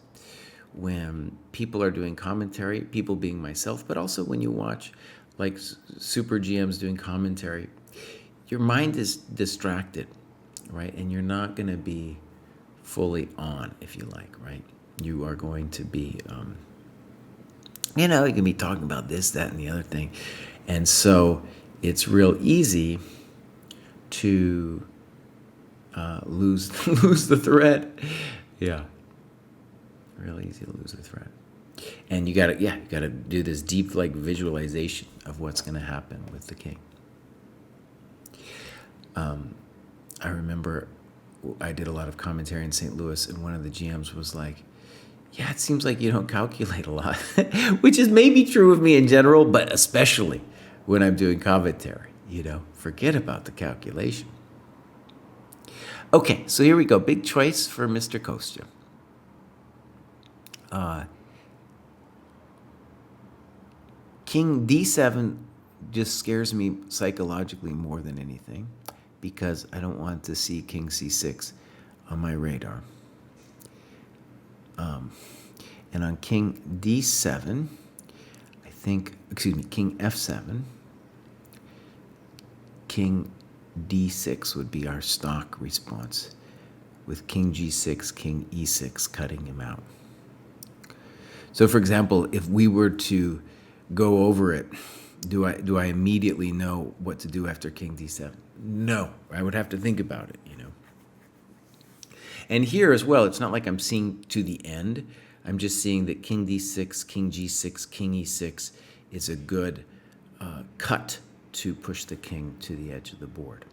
Speaker 1: when people are doing commentary, people being myself, but also when you watch like super GMs doing commentary, your mind is distracted, right? And you're not going to be fully on, if you like, right? You are going to be, you can be talking about this, that, and the other thing. And so it's real easy to lose the thread. Yeah, real easy to lose the thread. And you gotta do this deep visualization of what's gonna happen with the king. I remember I did a lot of commentary in St. Louis, and one of the GMs was like, yeah, it seems like you don't calculate a lot, which is maybe true of me in general, but especially when I'm doing commentary, forget about the calculation. Okay, so here we go. Big choice for Mr. Kostya. King D7 just scares me psychologically more than anything because I don't want to see King C6 on my radar. And on King D7, King F7, King D6 would be our stock response, with King G6, King E6 cutting him out. So for example, if we were to go over it Do I immediately know what to do after king d7? No, I would have to think about it, you know. And here as well, it's not like I'm seeing to the end. I'm just seeing that king d6, king g6, king e6 is a good cut to push the king to the edge of the board.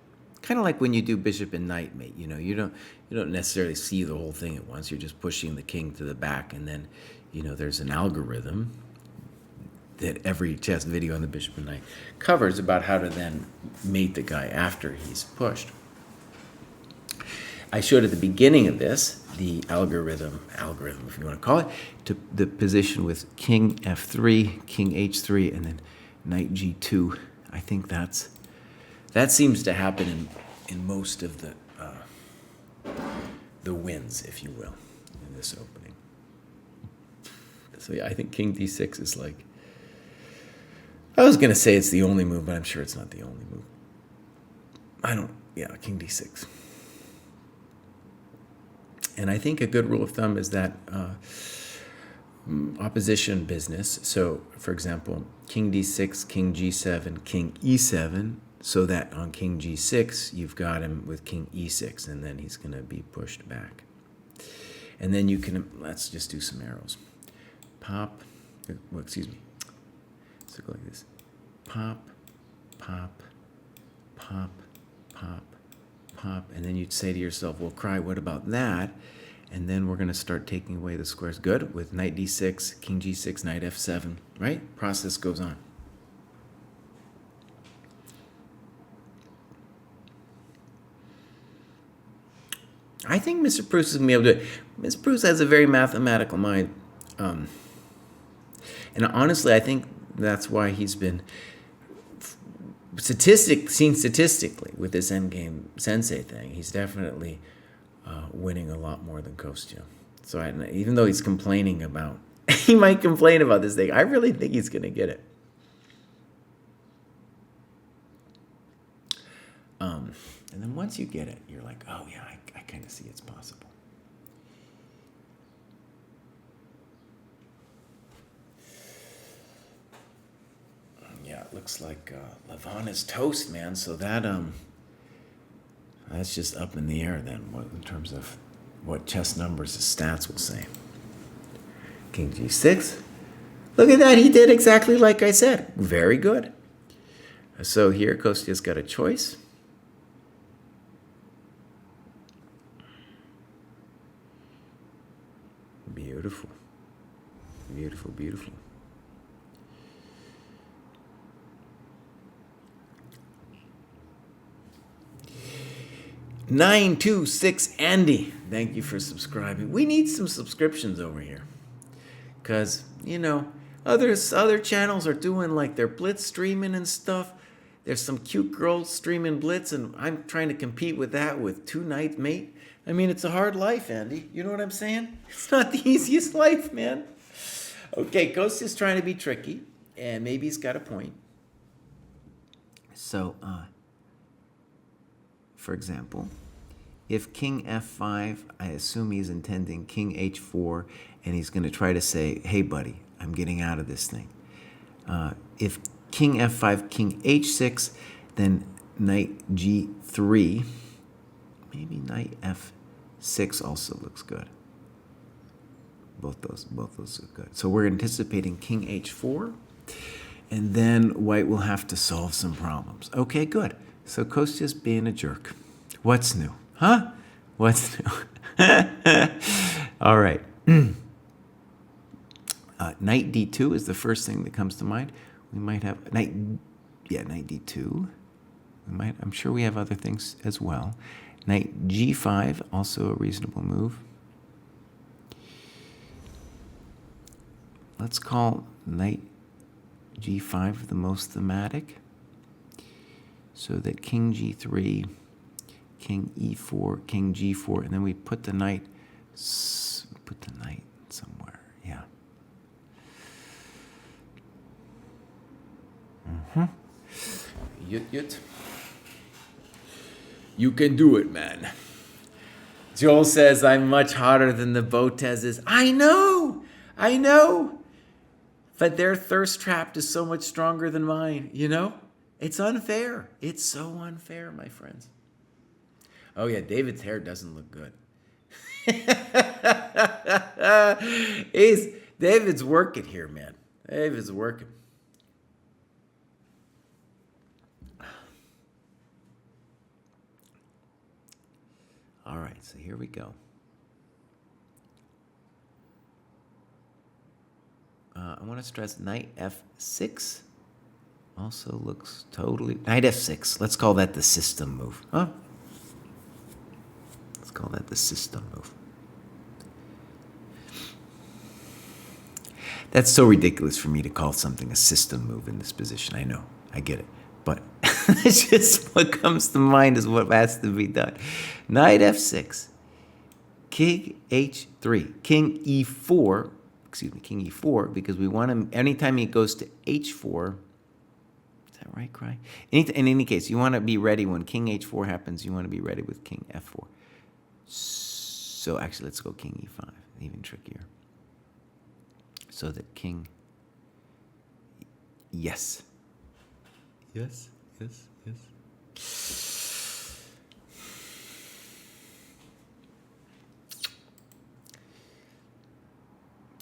Speaker 1: Kind of like when you do bishop and knight mate, you know, you don't necessarily see the whole thing at once. You're just pushing the king to the back, and then, you know, there's an algorithm that every chess video on the bishop and knight covers about how to then mate the guy after he's pushed. I showed at the beginning of this the algorithm if you want to call it, to the position with king f3, king h3, and then knight g2. I think that seems to happen in most of the wins, if you will, in this opening. So yeah, I think king d6 is like, I was going to say it's the only move, but I'm sure it's not the only move. King d6. And I think a good rule of thumb is that opposition business. So, for example, king d6, king g7, king e7, so that on king g6, you've got him with king e6, and then he's going to be pushed back. And then you can, let's just do some arrows. Pop, well, excuse me. So go like this. Pop, pop, pop, pop, pop. And then you'd say to yourself, well, Kraai, what about that? And then we're going to start taking away the squares. Good. With knight d6, king g6, knight f7, right? Process goes on. I think Mr. Proust is going to be able to do it. Mr. Proust has a very mathematical mind. And honestly, I think that's why he's been seen statistically with this endgame sensei thing. He's definitely winning a lot more than Kostya. So even though he's complaining about, he might complain about this thing, I really think he's going to get it. And then once you get it, you're like, oh yeah, I kind of see it's possible. Yeah, it looks like Levon is toast, man. So that's just up in the air then, in terms of what chess numbers his stats will say. King g6. Look at that, he did exactly like I said. Very good. So here, Kostya's got a choice. Beautiful. Beautiful, beautiful. $926 Andy, thank you for subscribing. We need some subscriptions over here, because you know other channels are doing like their blitz streaming and stuff. There's some cute girls streaming blitz, and I'm trying to compete with that with 2 night mate. I mean, it's a hard life, Andy. You know what I'm saying? It's not the easiest life, man. Okay, Ghost is trying to be tricky, and maybe he's got a point. So, for example, if king f5, I assume he's intending king h4, and he's going to try to say, hey, buddy, I'm getting out of this thing. If king f5, king h6, then knight g3, maybe knight f6 also looks good. Both those look good. So we're anticipating king h4, and then white will have to solve some problems. Okay, good. So Kostya's being a jerk. What's new? Huh? What's new? All right. Knight d2 is the first thing that comes to mind. We might have knight d2. I'm sure we have other things as well. Knight g5, also a reasonable move. Let's call knight g5 the most thematic, so that king g3, king e4, king g4, and then we put the knight somewhere. Yeah. Yut. You can do it, man. Joel says, I'm much hotter than the Botezes. I know. But their thirst trap is so much stronger than mine, you know? It's unfair. It's so unfair, my friends. Oh, yeah, David's hair doesn't look good. David's working here, man. David's working. All right, so here we go. I want to stress knight f6 also looks totally... Knight f6. Let's call that the system move. Huh? Let's call that the system move. That's so ridiculous for me to call something a system move in this position. I know. I get it. But it's just what comes to mind is what has to be done. Knight f6. King h3. King e4. Excuse me, king e4, because we want him, anytime he goes to h4, is that right, Kraai? In any case, you want to be ready when king h4 happens, you want to be ready with king f4. So actually, let's go king e5, even trickier. So that king, yes. Yes, yes, yes.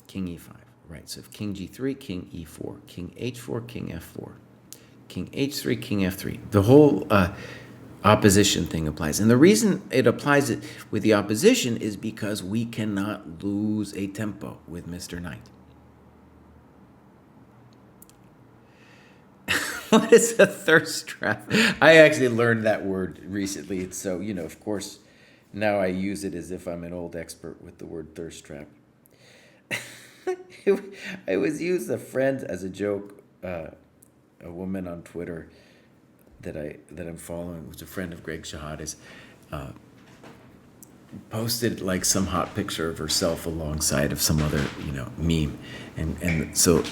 Speaker 1: King e5, right? So if king g3, king e4, king h4, king f4, king h3, king f3. The whole opposition thing applies. And the reason it applies it with the opposition is because we cannot lose a tempo with Mr. Knight. What is a thirst trap? I actually learned that word recently. It's so, of course, now I use it as if I'm an old expert with the word thirst trap. I was used a friend as a joke. A woman on Twitter that I'm following, was a friend of Greg Shahada's, posted like some hot picture of herself alongside of some other meme, and so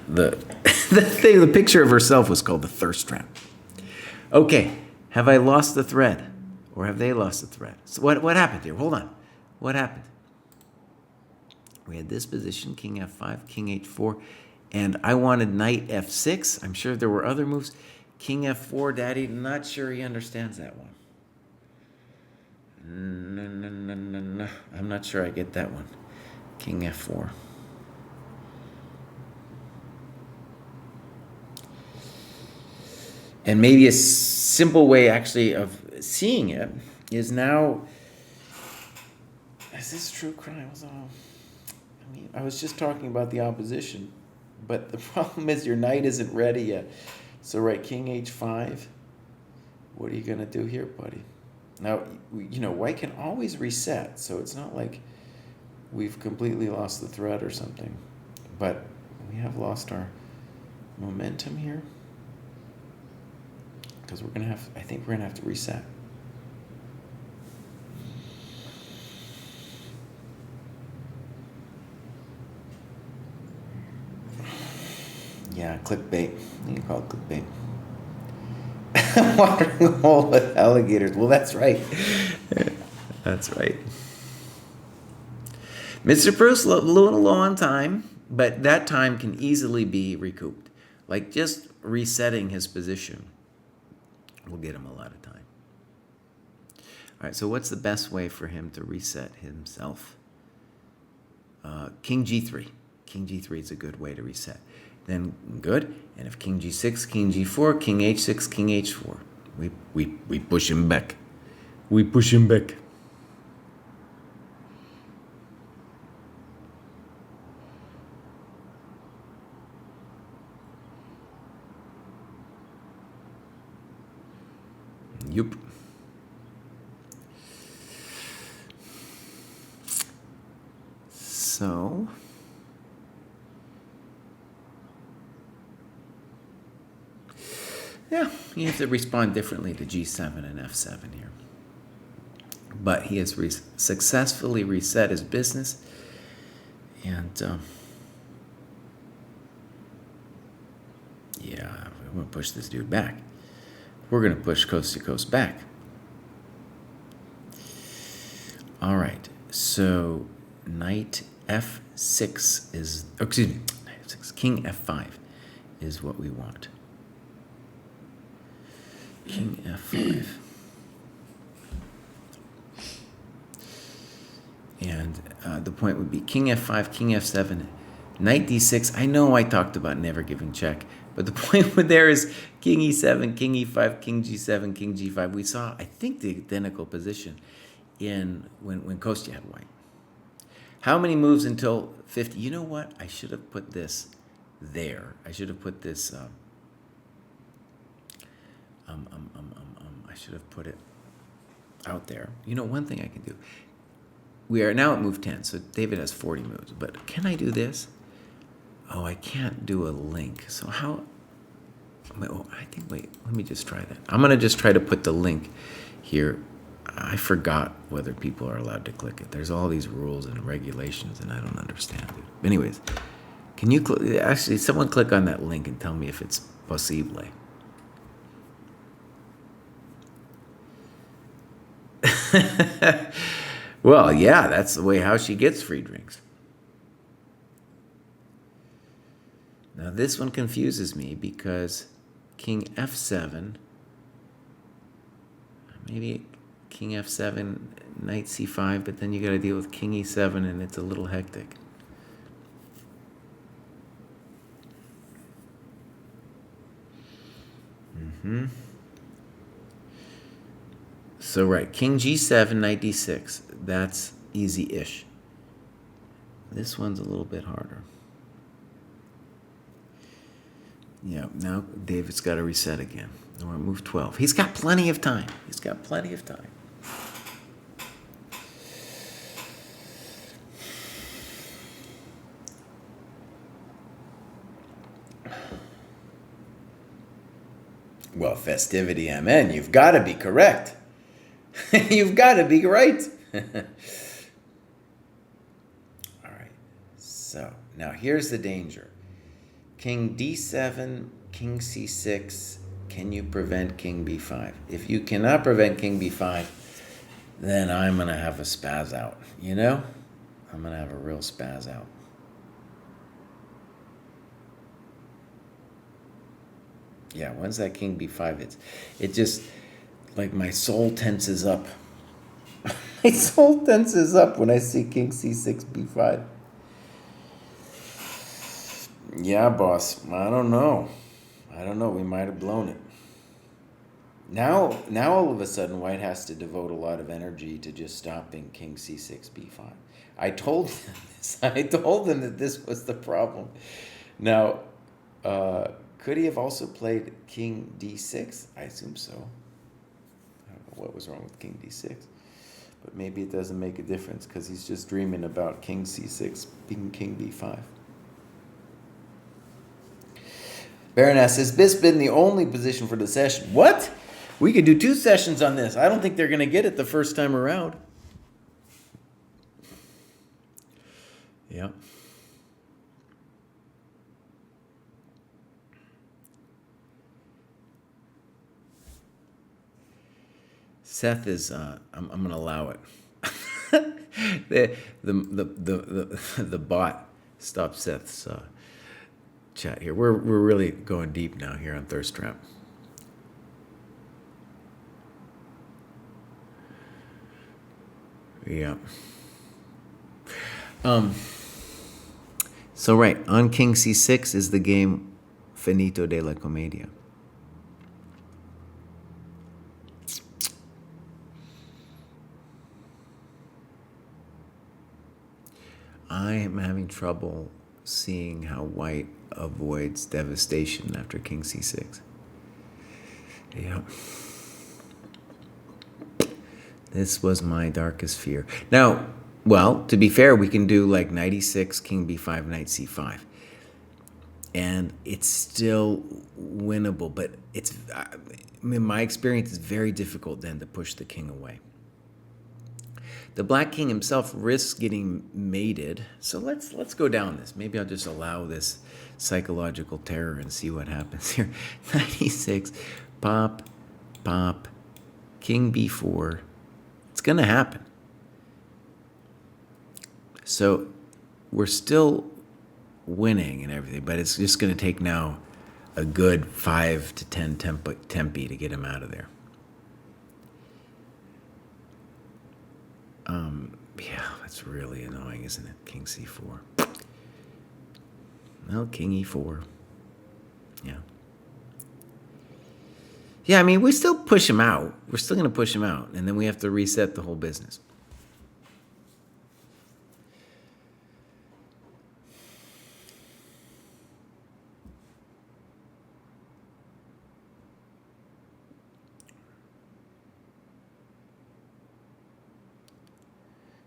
Speaker 1: the picture of herself was called the thirst trap. Okay, have I lost the thread, or have they lost the thread? So what happened here? Hold on, what happened? We had this position, king f5, king h4, and I wanted knight f6. I'm sure there were other moves. King f4, Daddy, not sure he understands that one. No. I'm not sure I get that one. King f4. And maybe a simple way, actually, of seeing it is now... Is this true, Kraai? I was just talking about the opposition, but the problem is your knight isn't ready yet. So, right, king h5. What are you going to do here, buddy? Now, white can always reset, so it's not like we've completely lost the thread or something. But we have lost our momentum here, because I think we're going to have to reset. Yeah, clickbait. You can call it clickbait. Watering hole with alligators. Well, that's right. That's right. Mr. Proust, a little low on time, but that time can easily be recouped. Like just resetting his position will get him a lot of time. All right, so what's the best way for him to reset himself? King g3. King g3 is a good way to reset. Then good. And if king g6, king g4, king h6, king h4, we push him back. We push him back. Yup. So... yeah, you have to respond differently to G7 and F7 here. But he has successfully reset his business. And, yeah, we're going to push this dude back. We're going to push coast to coast back. All right, so knight F6 is... oh, excuse me. f6. King f5 is what we want. King f5. And the point would be king f5, king f7, knight d6. I know I talked about never giving check, but the point there is king e7, king e5, king g7, king g5. We saw, I think, the identical position in when Kostya had white. How many moves until 50? You know what? I should have put this there. I should have put this. I should have put it out there. You know, one thing I can do. We are now at move 10, so David has 40 moves. But can I do this? Oh, I can't do a link. So how? I think, wait, let me just try that. I'm going to just try to put the link here. I forgot whether people are allowed to click it. There's all these rules and regulations, and I don't understand it. Anyways, can you actually, someone click on that link and tell me if it's possible. Well, yeah, that's the way how she gets free drinks. Now this one confuses me because king f7, maybe king f7, knight c5, but then you got to deal with king e7 and it's a little hectic. So right, king g7, knight d6. That's easy-ish. This one's a little bit harder. Yeah, now David's got to reset again. We're at move 12. He's got plenty of time. He's got plenty of time. Well, festivity, amen. You've got to be correct. You've got to be right. All right. So now here's the danger. King d7, king c6. Can you prevent king b5? If you cannot prevent king b5, then I'm going to have a spaz out. You know? I'm going to have a real spaz out. Yeah, once that king b5 hits, it just, like, my soul tenses up. My soul tenses up when I see king c6, b5. Yeah, boss. I don't know. We might have blown it. Now all of a sudden, white has to devote a lot of energy to just stopping king c6, b5. I told them this. I told them that this was the problem. Now, could he have also played king d6? I assume so. I don't know what was wrong with king d6. But maybe it doesn't make a difference because he's just dreaming about king c6 being king b5. Baroness, has this been the only position for the session? What? We could do 2 sessions on this. I don't think they're going to get it the first time around. Yep. Seth is, I'm going to allow it. the bot stopped Seth's chat here. We're really going deep now here on Thirst Trap. Yeah. So right, on king c6 is the game Finito de la Commedia. I am having trouble seeing how white avoids devastation after king c6. Yeah. This was my darkest fear. Now, well, to be fair, we can do like knight e6, king b5, knight c5. And it's still winnable, but it's, I mean, my experience is very difficult then to push the king away. The black king himself risks getting mated. So let's go down this. Maybe I'll just allow this psychological terror and see what happens here. Knight e6, pop, pop, king b4. It's going to happen. So we're still winning and everything, but it's just going to take now a good 5 to 10 tempi to get him out of there. Yeah, that's really annoying, isn't it? King c4. Well, king e4. Yeah. Yeah, I mean, we still push him out. We're still going to push him out, and then we have to reset the whole business.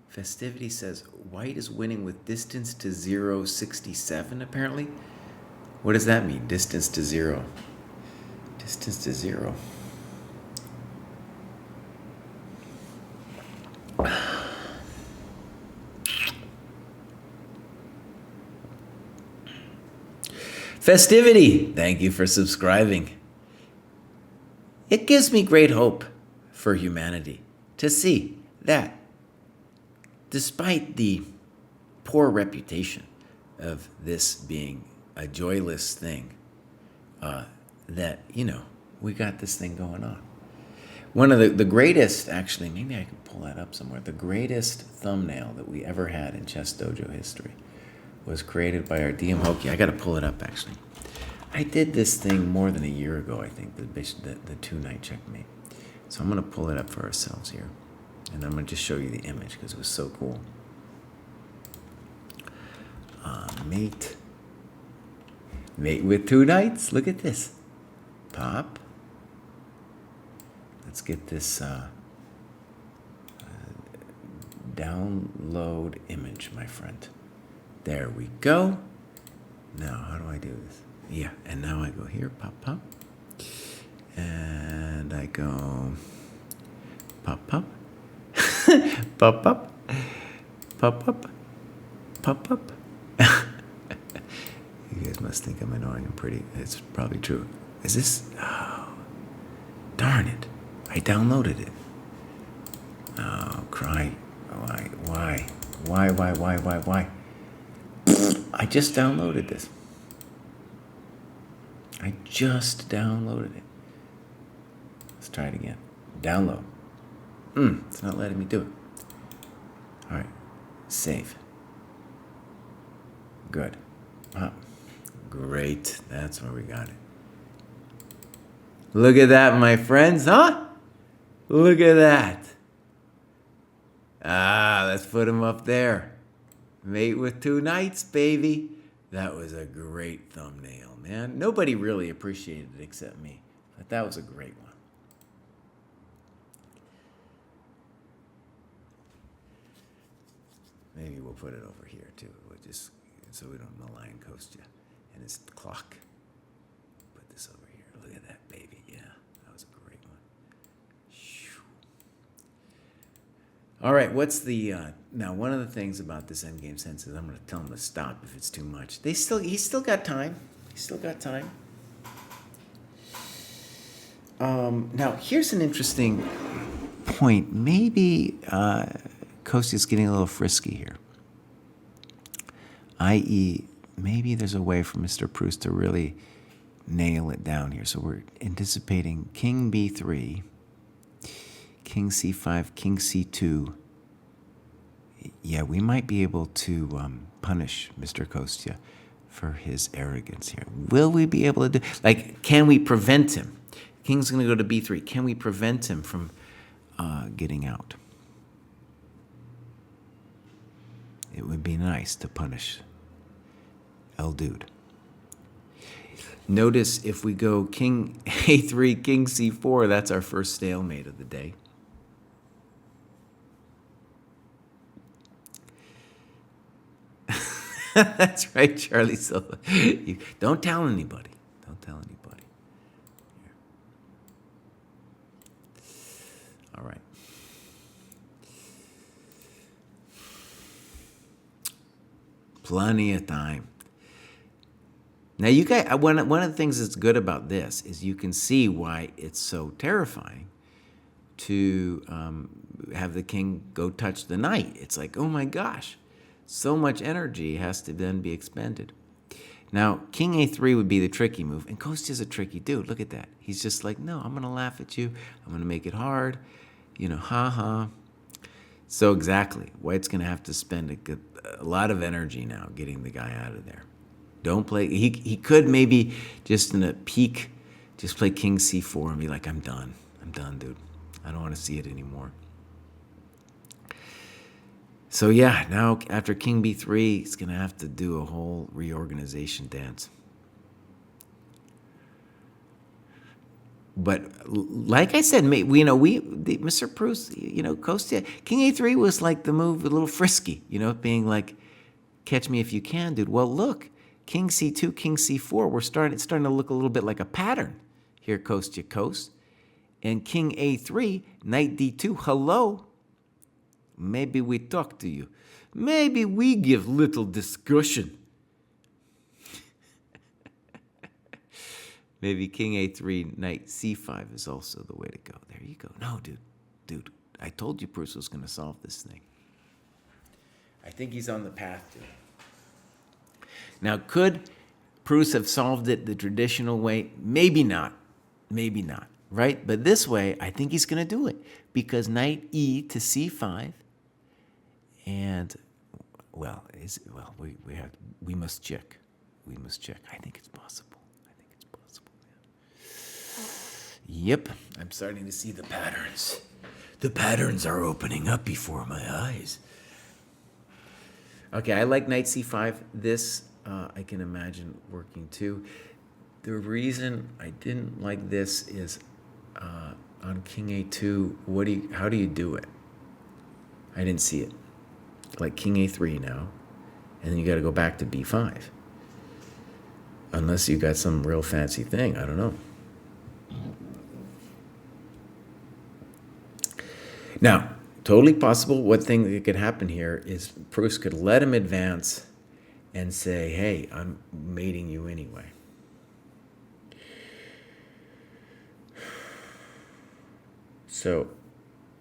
Speaker 1: Festivity says white is winning with distance to 0.67, apparently. What does that mean? Distance to 0. Distance to 0. Festivity, thank you for subscribing. It gives me great hope for humanity to see that despite the poor reputation of this being a joyless thing, that, we got this thing going on. One of the greatest, actually, maybe I can pull that up somewhere, the greatest thumbnail that we ever had in ChessDojo history was created by our DM Hoki. I got to pull it up, actually. I did this thing more than a year ago, I think, the 2-knight checkmate. So I'm going to pull it up for ourselves here. And I'm going to just show you the image because it was so cool. Mate. Mate with 2 knights. Look at this. Pop. Let's get this download image, my friend. There we go. Now, how do I do this? Yeah, and now I go here, pop, pop. And I go pop, pop. Pop, pop. Pop, pop. Pop, pop. You guys must think I'm annoying. It's probably true. Is this? Oh, darn it. I downloaded it. Oh, Kraai. Why? Why? I just downloaded this. I just downloaded it. Let's try it again. Download. It's not letting me do it. All right. Save. Good. Great. That's where we got it. Look at that, my friends, huh? Look at that. Let's put him up there. Mate with 2 knights, baby. That was a great thumbnail, man. Nobody really appreciated it except me, but that was a great one. Maybe we'll put it over here too. We'll just so we don't malign coast you. And it's the clock. Put this over here. Look at that, baby. Yeah, that was a great one. Shoo. All right, what's the now? One of the things about this endgame sense is I'm going to tell him to stop if it's too much. He's still got time. He's still got time. Now here's an interesting point. Maybe Kostya's getting a little frisky here. I.e., maybe there's a way for Mr. Proust to really nail it down here. So we're anticipating king b3, king c5, king c2. Yeah, we might be able to punish Mr. Kostya for his arrogance here. Will we be able to do, can we prevent him? King's going to go to b3. Can we prevent him from getting out? It would be nice to punish El Dude. Notice if we go king a3, king c4, that's our first stalemate of the day. That's right, Charlie Silva. Don't tell anybody. Don't tell anybody. Here. All right. Plenty of time. Now, you guys, one of the things that's good about this is you can see why it's so terrifying to have the king go touch the knight. It's like, oh my gosh, so much energy has to then be expended. Now, king a3 would be the tricky move, and Kostya's a tricky dude. Look at that. He's just like, no, I'm going to laugh at you. I'm going to make it hard. Ha. So exactly, White's going to have to spend a lot of energy now getting the guy out of there. Don't play. He could maybe just in a peak, just play king c4 and be like, I'm done. I'm done, dude. I don't want to see it anymore. So yeah, now after king b3, he's going to have to do a whole reorganization dance. But like I said, Mr. Proust, Kostya, king a3 was like the move a little frisky, being like, catch me if you can, dude. Well, look, king c2, king c4, it's starting to look a little bit like a pattern here, Kostya Kost. And king a3, knight d2, hello. Maybe we talk to you. Maybe we give little discussion. Maybe king a3, knight c5 is also the way to go. There you go. No, dude, I told you Proust was going to solve this thing. I think he's on the path to it. Now, could Proust have solved it the traditional way? Maybe not, right? But this way, I think he's going to do it, because knight e to c5, and we must check. I think it's possible. Yep, I'm starting to see the patterns. The patterns are opening up before my eyes. Okay, I like knight c5. This I can imagine working too. The reason I didn't like this is on king a2, how do you do it? I didn't see it. Like king a3 now, and then you got to go back to b5. Unless you got some real fancy thing, I don't know. Now, totally possible, one thing that could happen here is Proust could let him advance and say, hey, I'm mating you anyway. So,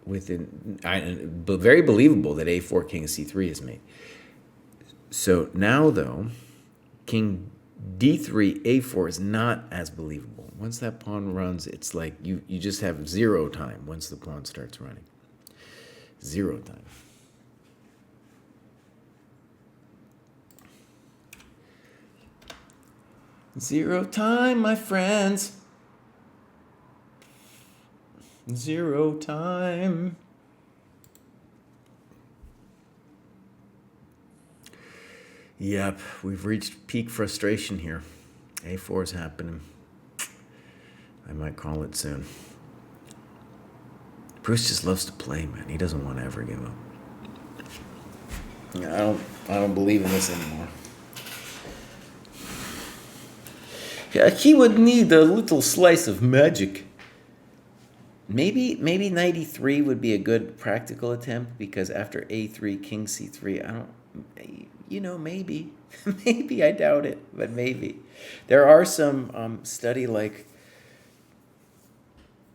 Speaker 1: but very believable that a4, king c3 is mate. So now, though, king d3, a4 is not as believable. Once that pawn runs, it's like you just have zero time once the pawn starts running. Zero time. Zero time, my friends. Zero time. Yep, we've reached peak frustration here. A4 is happening. I might call it soon. Proust just loves to play, man. He doesn't want to ever give up. I don't believe in this anymore. Yeah, he would need a little slice of magic. Maybe knight e3 would be a good practical attempt, because after a3, king c3, maybe. Maybe, I doubt it, but maybe. There are some study like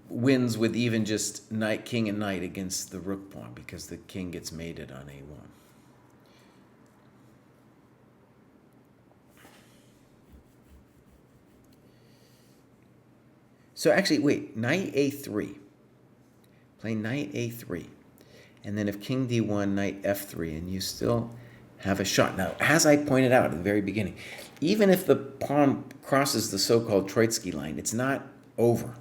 Speaker 1: wins with even just knight, king, and knight against the rook pawn, because the king gets mated on a1. So actually, wait, knight a3. Play knight a3. And then if king d1, knight f3, and you still have a shot. Now, as I pointed out at the very beginning, even if the pawn crosses the so-called Troitsky line, it's not over.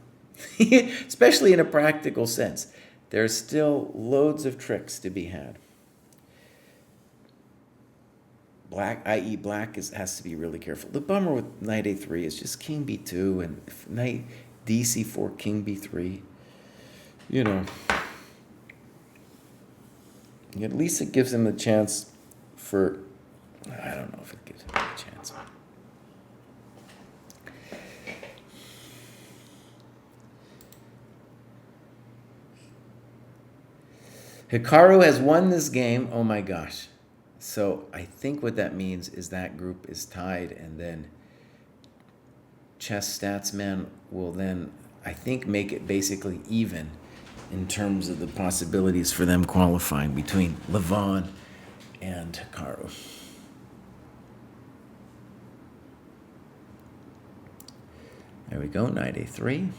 Speaker 1: Especially in a practical sense. There's still loads of tricks to be had. Black, i.e. black has to be really careful. The bummer with knight a3 is just king b2 and knight dc4, king b3. At least it gives him a chance for, I don't know if it gives him a chance. Hikaru has won this game. Oh my gosh. So I think what that means is that group is tied, and then Chess Statsman will then, I think, make it basically even in terms of the possibilities for them qualifying between Levon and Hikaru. There we go, knight a3.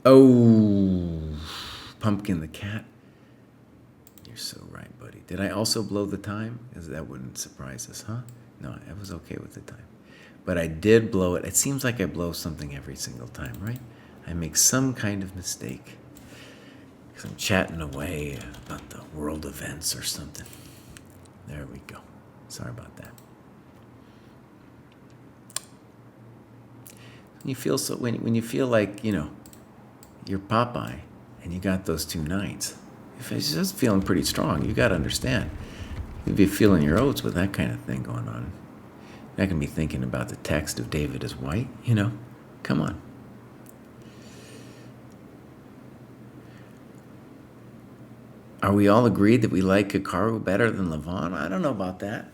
Speaker 1: Oh, Pumpkin the cat. You're so right, buddy. Did I also blow the time? Because that wouldn't surprise us, huh? No, I was okay with the time. But I did blow it. It seems like I blow something every single time, right? I make some kind of mistake. Because I'm chatting away about the world events or something. There we go. Sorry about that. When you feel like, you're Popeye and you got those two knights, if it's just feeling pretty strong, you got to understand. You'd be feeling your oats with that kind of thing going on. You're not going to be thinking about the text of David is white, Come on. Are we all agreed that we like Hikaru better than Levon? I don't know about that.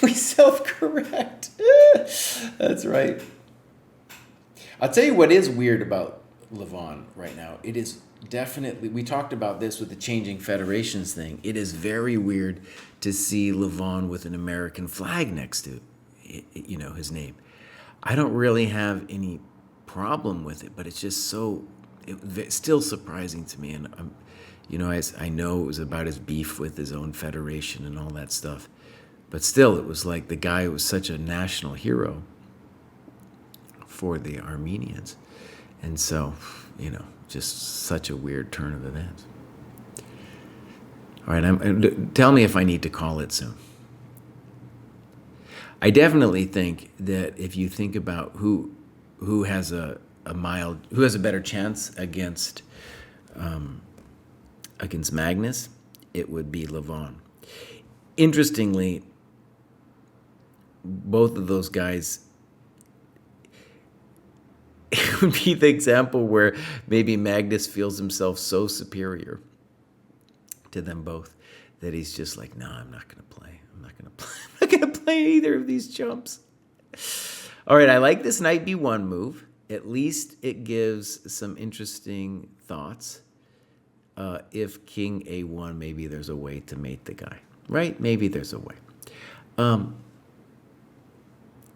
Speaker 1: We self-correct. That's right. I'll tell you what is weird about Levon right now. It is definitely, we talked about this with the changing federations thing. It is very weird to see Levon with an American flag next to, his name. I don't really have any problem with it, but it's just it's still surprising to me. And, as I know it was about his beef with his own federation and all that stuff. But still, it was like the guy was such a national hero for the Armenians. And so, just such a weird turn of events. All right, tell me if I need to call it soon. I definitely think that if you think about who has a better chance against Magnus, it would be Levon. Interestingly, both of those guys, it would be the example where maybe Magnus feels himself so superior to them both that he's just like, no, I'm not going to play. I'm not going to play either of these chumps. All right, I like this knight b1 move. At least it gives some interesting thoughts. If king a1, maybe there's a way to mate the guy, right? Maybe there's a way.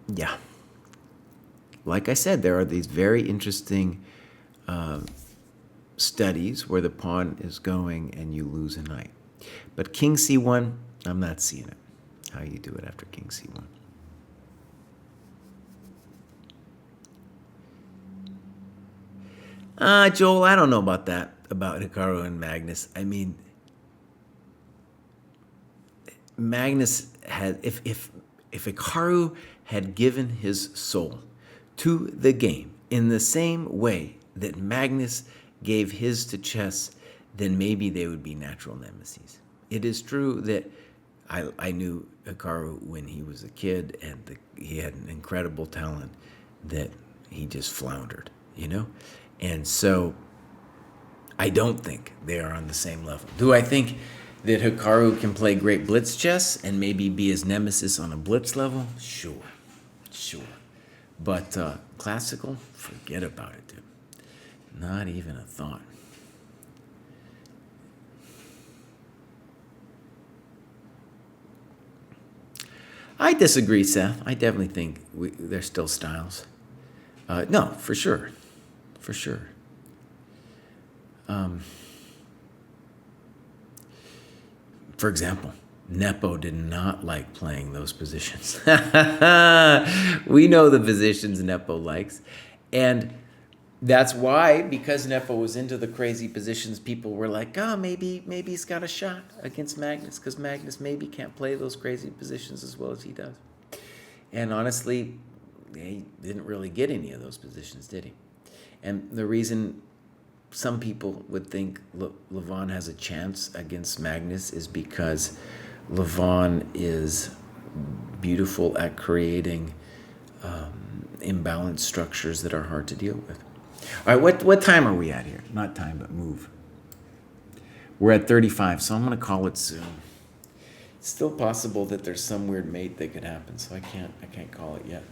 Speaker 1: Yeah. Like I said, there are these very interesting studies where the pawn is going and you lose a knight. But king c1, I'm not seeing it. How you do it after king c1. Joel, I don't know about that, about Hikaru and Magnus. I mean, Magnus had, if Hikaru had given his soul to the game in the same way that Magnus gave his to chess, then maybe they would be natural nemesis. It is true that I knew Hikaru when he was a kid, and he had an incredible talent that he just floundered, And so I don't think they are on the same level. Do I think that Hikaru can play great blitz chess and maybe be his nemesis on a blitz level? Sure. But classical, forget about it, dude. Not even a thought. I disagree, Seth. I definitely think there's still styles. No, for sure. For sure. For example, Nepo did not like playing those positions. We know the positions Nepo likes. And that's why, because Nepo was into the crazy positions, people were like, oh, maybe he's got a shot against Magnus, because Magnus maybe can't play those crazy positions as well as he does. And honestly, he didn't really get any of those positions, did he? And the reason some people would think Levon has a chance against Magnus is because Levon is beautiful at creating imbalanced structures that are hard to deal with. All right, what time are we at here? Not time, but move. We're at 35, so I'm going to call it soon. It's still possible that there's some weird mate that could happen, so I can't call it yet.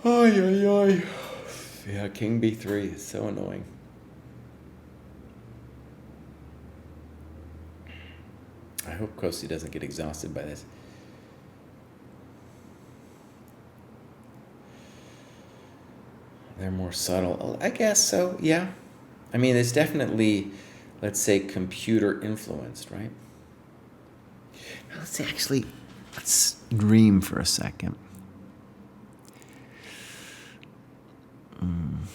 Speaker 1: Ay. Yeah, king b3 is so annoying. hope Kosti doesn't get exhausted by this. They're more subtle. I guess so, yeah. I mean, it's definitely, let's say, computer influenced, right? Now, let's dream for a second. I'm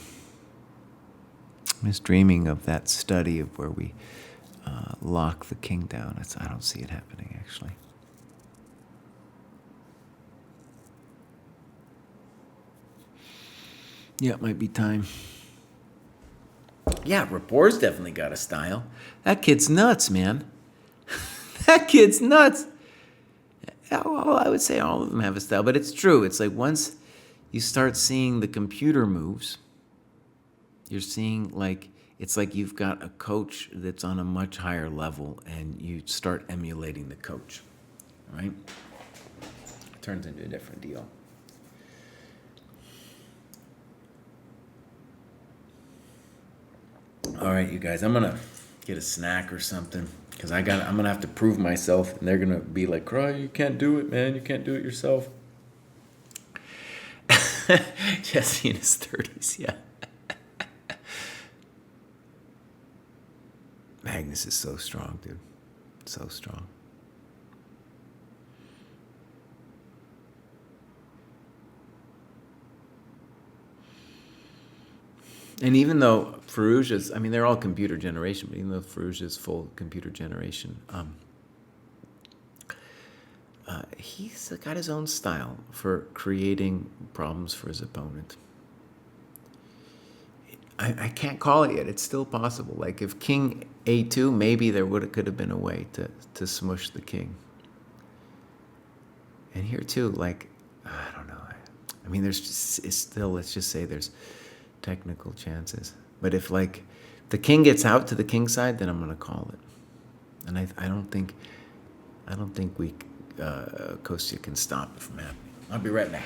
Speaker 1: just dreaming of that study of where we lock the king down. I don't see it happening, actually. Yeah, it might be time. Yeah, Rapport's definitely got a style. That kid's nuts, man. That kid's nuts. Well, I would say all of them have a style, but it's true. It's like once you start seeing the computer moves, you're seeing it's like you've got a coach that's on a much higher level and you start emulating the coach, right? It turns into a different deal. All right, you guys, I'm gonna get a snack or something because I'm gonna have to prove myself, and they're gonna be like, "Kraai, you can't do it, man. You can't do it yourself." Jesse in his 30s, yeah. Magnus is so strong, dude. So strong. And even though Farouja's, I mean, they're all computer generation, but even though Farouja's full computer generation, he's got his own style for creating problems for his opponent. I can't call it yet. It's still possible. Like if King A2, maybe there could have been a way to smush the king. And here too, like, I don't know. I mean, it's still, let's just say there's technical chances. But if the king gets out to the king side, then I'm gonna call it. And I don't think Kostya can stop it from happening. I'll be right back.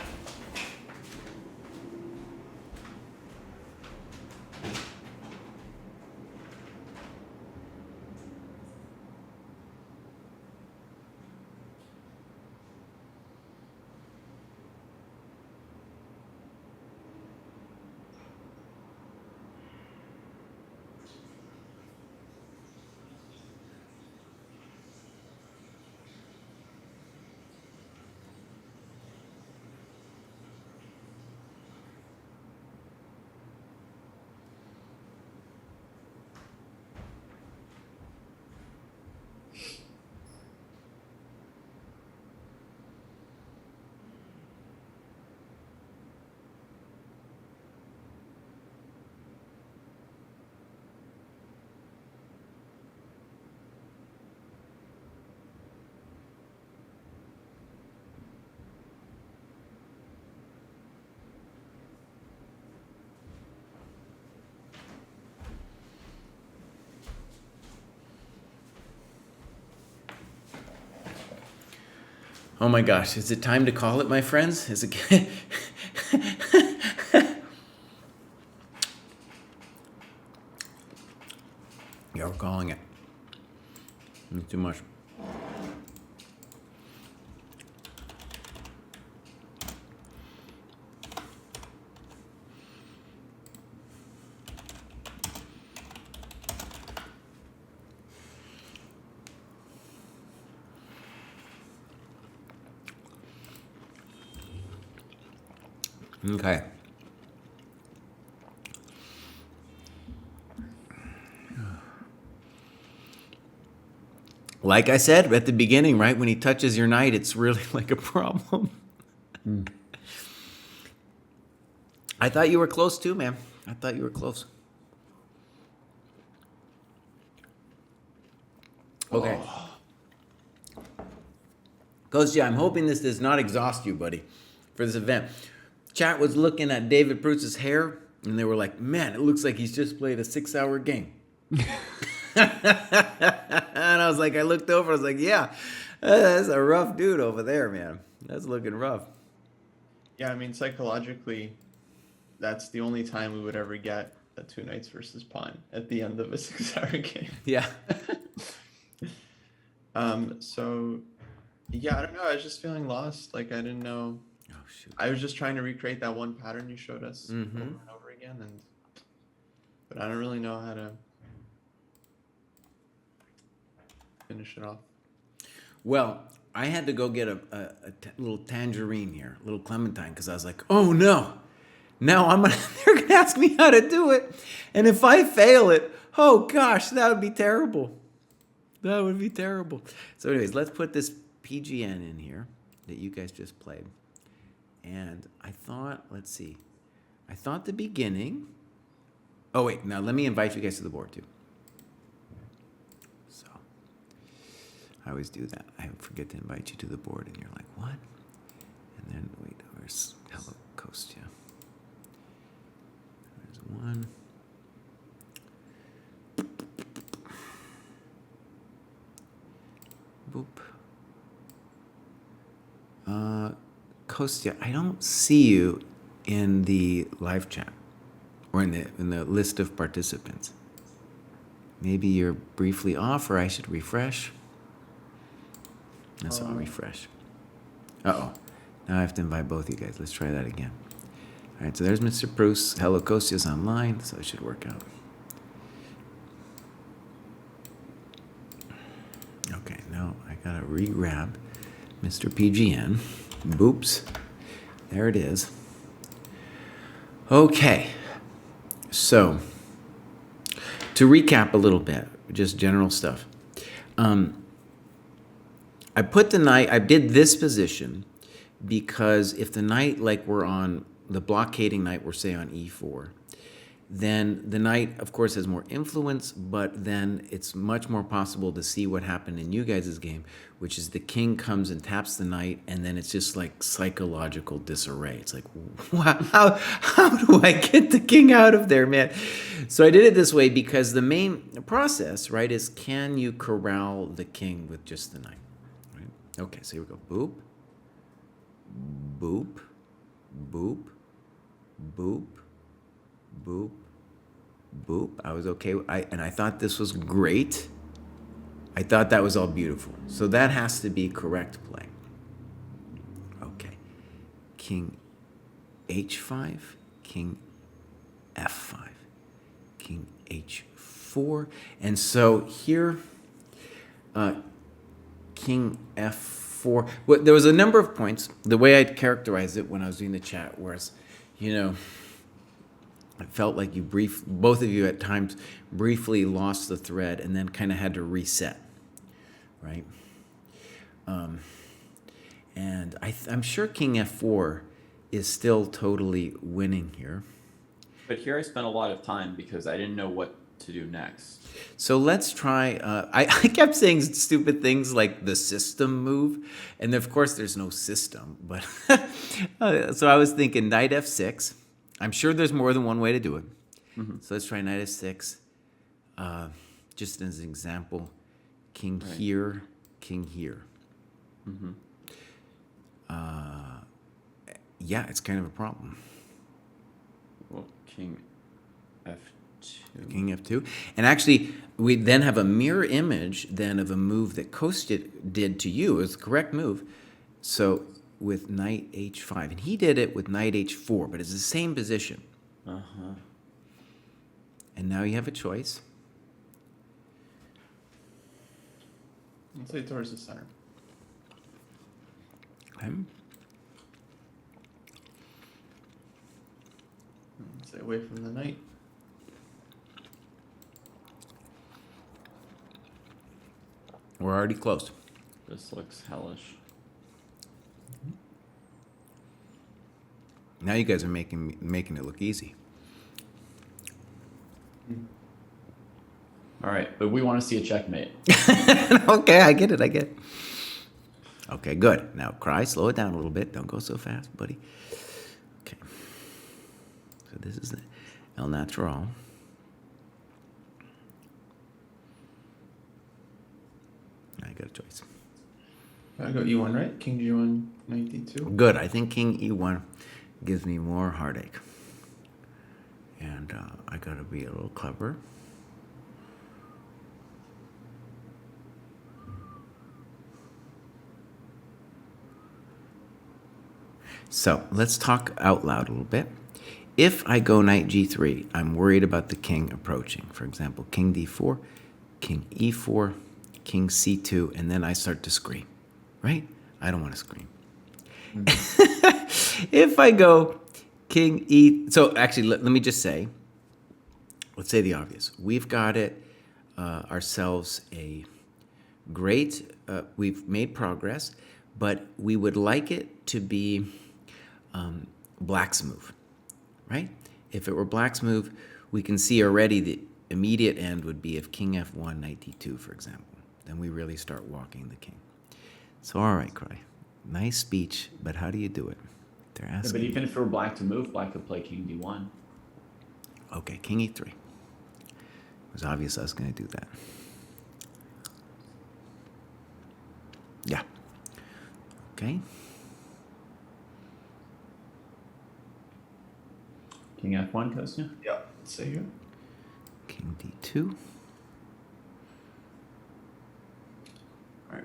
Speaker 1: Oh my gosh, is it time to call it, my friends? Is it? Yeah, we're calling it. It's too much. Okay. Like I said at the beginning, right? When he touches your knight, it's really like a problem. I thought you were close too, man. I thought you were close. Okay. Kostya, I'm hoping this does not exhaust you, buddy, for this event. Chat was looking at David Prutz's hair, and they were like, man, it looks like he's just played a 6-hour game. And I was like, I looked over, I was like, yeah, that's a rough dude over there, man. That's looking rough.
Speaker 2: Yeah, I mean, psychologically, that's the only time we would ever get a 2 knights versus pawn at the end of a 6-hour game.
Speaker 1: Yeah.
Speaker 2: So yeah, I don't know. I was just feeling lost. Like I didn't know.
Speaker 1: Oh, shoot.
Speaker 2: I was just trying to recreate that one pattern you showed us
Speaker 1: Mm-hmm.
Speaker 2: over and over again, but I don't really know how to finish it off.
Speaker 1: Well, I had to go get a little tangerine here, a little clementine, because I was like, oh no, now they're gonna ask me how to do it, and if I fail it, oh gosh, that would be terrible. That would be terrible. So, anyways, let's put this PGN in here that you guys just played, and I thought, let's see, I thought the beginning. Oh wait, now let me invite you guys to the board too. So. I always do that. I forget to invite you to the board, and you're like, what? And then, wait, where's Hello Kostya? There's one. Boop. Kostya, I don't see you in the live chat or in the list of participants. Maybe you're briefly off, or I should refresh. That's all, refresh. Uh-oh. Now I have to invite both you guys. Let's try that again. All right, so there's Mr. Bruce. Hello, Kostya's online, so it should work out. Okay, now I gotta re-grab Mr. PGN. Boops. There it is. Okay. So, to recap a little bit, just general stuff. I put the knight, I did this position because if the knight, like we're on the blockading knight, we're say on e4, then the knight, of course, has more influence, but then it's much more possible to see what happened in you guys' game, which is the king comes and taps the knight, and then it's just like psychological disarray. It's like, wow, how do I get the king out of there, man? So I did it this way because the main process, right, is can you corral the king with just the knight? Right? Okay, so here we go. Boop, boop, boop, boop, boop, boop. I was okay. And I thought this was great. I thought that was all beautiful. So that has to be correct play. Okay. King h5, king f5, king h4. And so here, king f4. Well, there was a number of points. The way I'd characterize it when I was doing the chat was, I felt like both of you at times briefly lost the thread and then kind of had to reset, right? And I'm sure king f4 is still totally winning here.
Speaker 3: But here I spent a lot of time because I didn't know what to do next.
Speaker 1: So let's try, I kept saying stupid things like the system move, and of course there's no system, but so I was thinking knight f6. I'm sure there's more than one way to do it. Mm-hmm. So let's try knight f6. Just as an example, king here, king here. Mm-hmm. Yeah, it's kind of a problem.
Speaker 3: Well, king f2.
Speaker 1: King f2. And actually, we then have a mirror image then of a move that Kostya did to you. It was the correct move. So with knight h5. And he did it with knight h4, but it's the same position.
Speaker 3: Uh-huh.
Speaker 2: And now you have a choice. Let's say towards the center.
Speaker 1: Okay.
Speaker 2: Stay away from the knight.
Speaker 1: We're already close.
Speaker 3: This looks hellish.
Speaker 1: Now you guys are making it look easy.
Speaker 3: All right, but we want to see a checkmate.
Speaker 1: Okay, I get it. Okay, good. Now, Kraai, slow it down a little bit. Don't go so fast, buddy. Okay. So this is the El Natural. I got a choice.
Speaker 2: I go e1, right? King g1, knight d2.
Speaker 1: Good. I think king e1 gives me more heartache. And I got to be a little clever. So let's talk out loud a little bit. If I go knight g3, I'm worried about the king approaching. For example, king d4, king e4, king c2, and then I start to scream, right? I don't want to scream. If I go king e... So actually, let me just say, let's say the obvious. We've got it ourselves a great... we've made progress, but we would like it to be black's move, right? If it were black's move, we can see already the immediate end would be if king f1, knight d2, for example. Then we really start walking the king. So, all right, Kraai. Nice speech, but how do you do it? They're
Speaker 3: Yeah,
Speaker 1: asking.
Speaker 3: but even if it were black to move, black could play king d1.
Speaker 1: Okay, king e3. It was obvious I was going to do that. Yeah. Okay.
Speaker 3: King f1, Kostya?
Speaker 2: Yeah, stay here.
Speaker 1: King d2.
Speaker 2: Alright.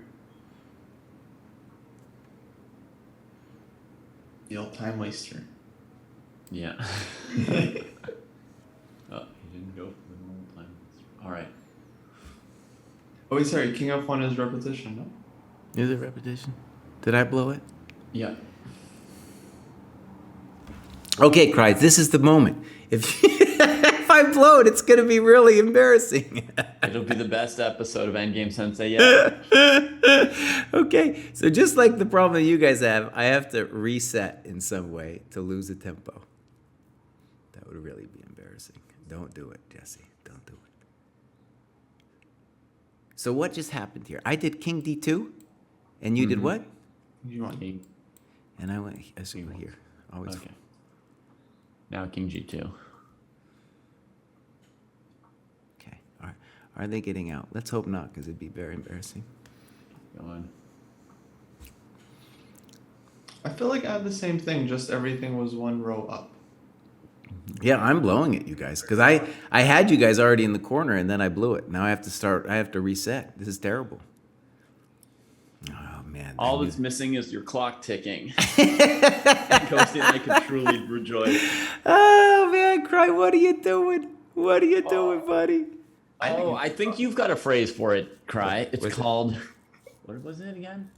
Speaker 2: The old time waster.
Speaker 3: Yeah. Oh, he didn't go for the normal time. All right.
Speaker 2: Oh wait, sorry, king f1 is repetition, no?
Speaker 1: Is it repetition? Did I blow it?
Speaker 3: Yeah.
Speaker 1: Okay, Kraai, this is the moment. If if I blow it, it's going to be really embarrassing.
Speaker 3: It'll be the best episode of Endgame Sensei yet.
Speaker 1: Okay, so just like the problem that you guys have, I have to reset in some way to lose the tempo. That would really be embarrassing. Don't do it, Jesse. Don't do it. So what just happened here? I did king d2, and you did what?
Speaker 2: You want
Speaker 3: King.
Speaker 1: And I went here. Always.
Speaker 3: Okay. Now king g2.
Speaker 1: Okay. All right. Are they getting out? Let's hope not, because it'd be very embarrassing.
Speaker 3: Go on.
Speaker 2: I feel like I have the same thing, just everything was one row up.
Speaker 1: Yeah, I'm blowing it, you guys, because I had you guys already in the corner, and then I blew it. Now I have to start. I have to reset. This is terrible. Oh man!
Speaker 3: All that's missing is your clock ticking. Kostya and I could truly rejoice.
Speaker 1: Oh man, Kraai, what are you doing? What are you doing, buddy?
Speaker 3: Oh, I think you've got a phrase for it, Kraai. It's
Speaker 1: What's it?
Speaker 3: called. What was it again?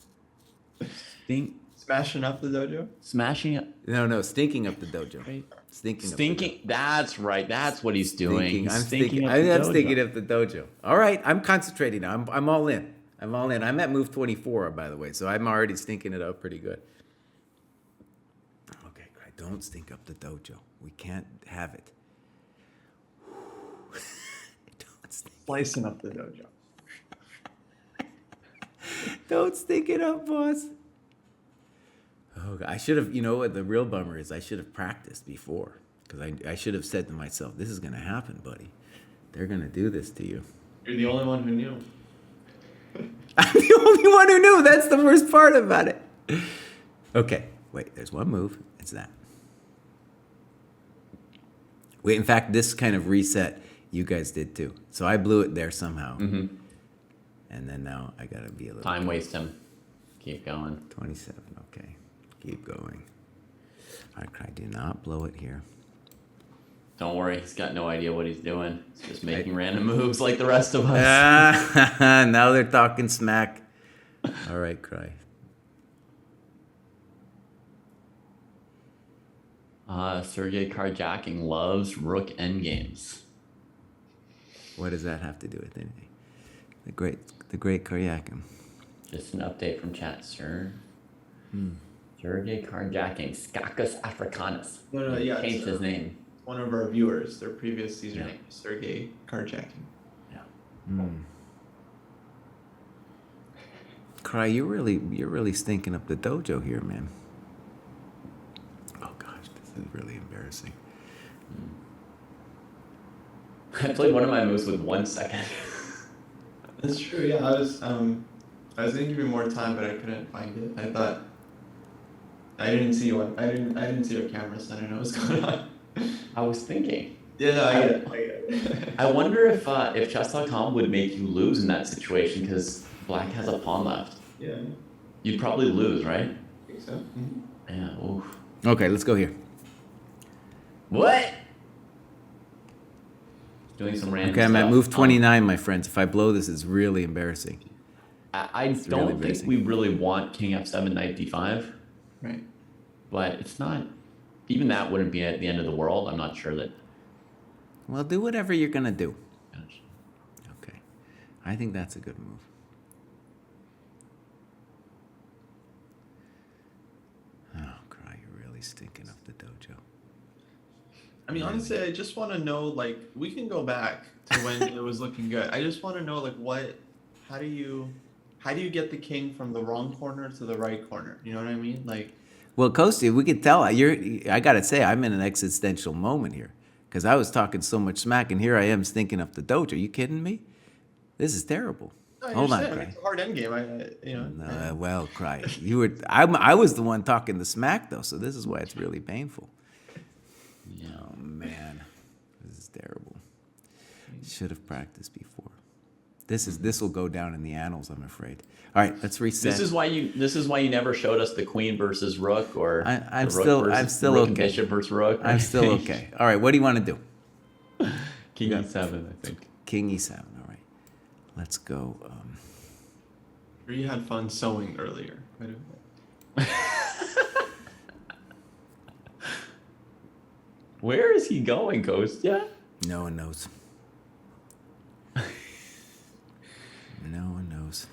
Speaker 2: Smashing up the dojo?
Speaker 3: Smashing it.
Speaker 1: No, stinking up the dojo.
Speaker 3: Right.
Speaker 1: Stinking.
Speaker 3: That's right. That's what he's doing.
Speaker 1: Stinking.
Speaker 3: He's
Speaker 1: I'm
Speaker 3: stinking
Speaker 1: stinking.
Speaker 3: up
Speaker 1: I'm
Speaker 3: the dojo.
Speaker 1: stinking up the dojo. All right, I'm concentrating now. I'm all in. I'm all in. I'm at move 24, by the way, so I'm already stinking it up pretty good. Okay, Kraai, don't stink up the dojo. We can't have it. Don't stink.
Speaker 2: Slicing up the dojo.
Speaker 1: Don't stink it up, boss. Oh, I should have, you know what the real bummer is? I should have practiced before. Because I should have said to myself, this is going to happen, buddy. They're going to do this to you.
Speaker 2: You're the only one who knew.
Speaker 1: I'm the only one who knew. That's the worst part about it. Okay, wait, there's one move. It's that. Wait, in fact, this kind of reset you guys did too. So I blew it there somehow.
Speaker 3: Mm-hmm.
Speaker 1: And then now I got to be a little...
Speaker 3: Time waste him. Keep going.
Speaker 1: 27, okay. Keep going. All right, Kraai, do not blow it here.
Speaker 3: Don't worry. He's got no idea what he's doing. He's just making random moves like the rest of us.
Speaker 1: Now they're talking smack. All right, Kraai.
Speaker 3: Sergei Karjakin loves rook endgames.
Speaker 1: What does that have to do with anything? The great Karjakin.
Speaker 3: Just an update from chat, sir. Sergei Karjakin, Skakus Africanus.
Speaker 2: No,
Speaker 3: He
Speaker 2: yeah,
Speaker 3: changed
Speaker 2: it's,
Speaker 3: his name.
Speaker 2: One of our viewers, their previous username,
Speaker 3: Yeah.
Speaker 2: Sergei Karjakin.
Speaker 3: Yeah.
Speaker 1: Kraai, you're really stinking up the dojo here, man. Oh gosh, this is really embarrassing.
Speaker 3: I played one of my moves with 1 second.
Speaker 2: That's true. Yeah, I was going to give you more time, but I couldn't find it. I thought I didn't see one. I didn't see your camera, so I didn't know what's going on.
Speaker 3: I was thinking.
Speaker 2: Yeah, no, I get it.
Speaker 3: I wonder if chess.com would make you lose in that situation because black has a pawn left.
Speaker 2: Yeah,
Speaker 3: You'd probably lose, right?
Speaker 2: I think so. Mm-hmm.
Speaker 3: Yeah. Oof.
Speaker 1: Okay, let's go here.
Speaker 3: What? Doing some random
Speaker 1: Okay, I'm at
Speaker 3: stuff.
Speaker 1: move 29, my friends. If I blow this, it's really embarrassing.
Speaker 3: I
Speaker 1: really
Speaker 3: don't think
Speaker 1: basic.
Speaker 3: we really want king f7, knight d5,
Speaker 2: Right.
Speaker 3: but it's not. Even that wouldn't be at the end of the world. I'm not sure that.
Speaker 1: Well, do whatever you're going to do. Okay. I think that's a good move. Oh, Kraai, you're really stinking up the dojo.
Speaker 2: I mean, honestly, I just want to know, like, we can go back to when it was looking good. I just want to know, like, how do you get the king from the wrong corner to the right corner? You know what I mean? Like,
Speaker 1: Well, Kosti, we could tell I got to say, I'm in an existential moment here because I was talking so much smack, and here I am stinking up the dojo. Are you kidding me? This is terrible.
Speaker 2: I
Speaker 1: Hold on,
Speaker 2: understand.
Speaker 1: Kraai.
Speaker 2: It's a hard endgame.
Speaker 1: No, well, Kraai, you were. I was the one talking the smack though, so this is why it's really painful.
Speaker 3: Yeah.
Speaker 1: Oh man, this is terrible. Should have practiced before. This will go down in the annals, I'm afraid. All right, let's reset.
Speaker 3: This is why you never showed us the queen versus rook, or
Speaker 1: I'm
Speaker 3: the rook
Speaker 1: I'm
Speaker 3: versus
Speaker 1: still
Speaker 3: rook and
Speaker 1: okay.
Speaker 3: bishop versus rook.
Speaker 1: I'm still okay. All right, what do you want to do?
Speaker 3: King
Speaker 1: Yeah.
Speaker 3: e7, I think.
Speaker 1: King e7. All right, let's go.
Speaker 2: Or you had fun sewing earlier. By the way.
Speaker 3: Where is he going, Kostya?
Speaker 1: No one knows. No one knows.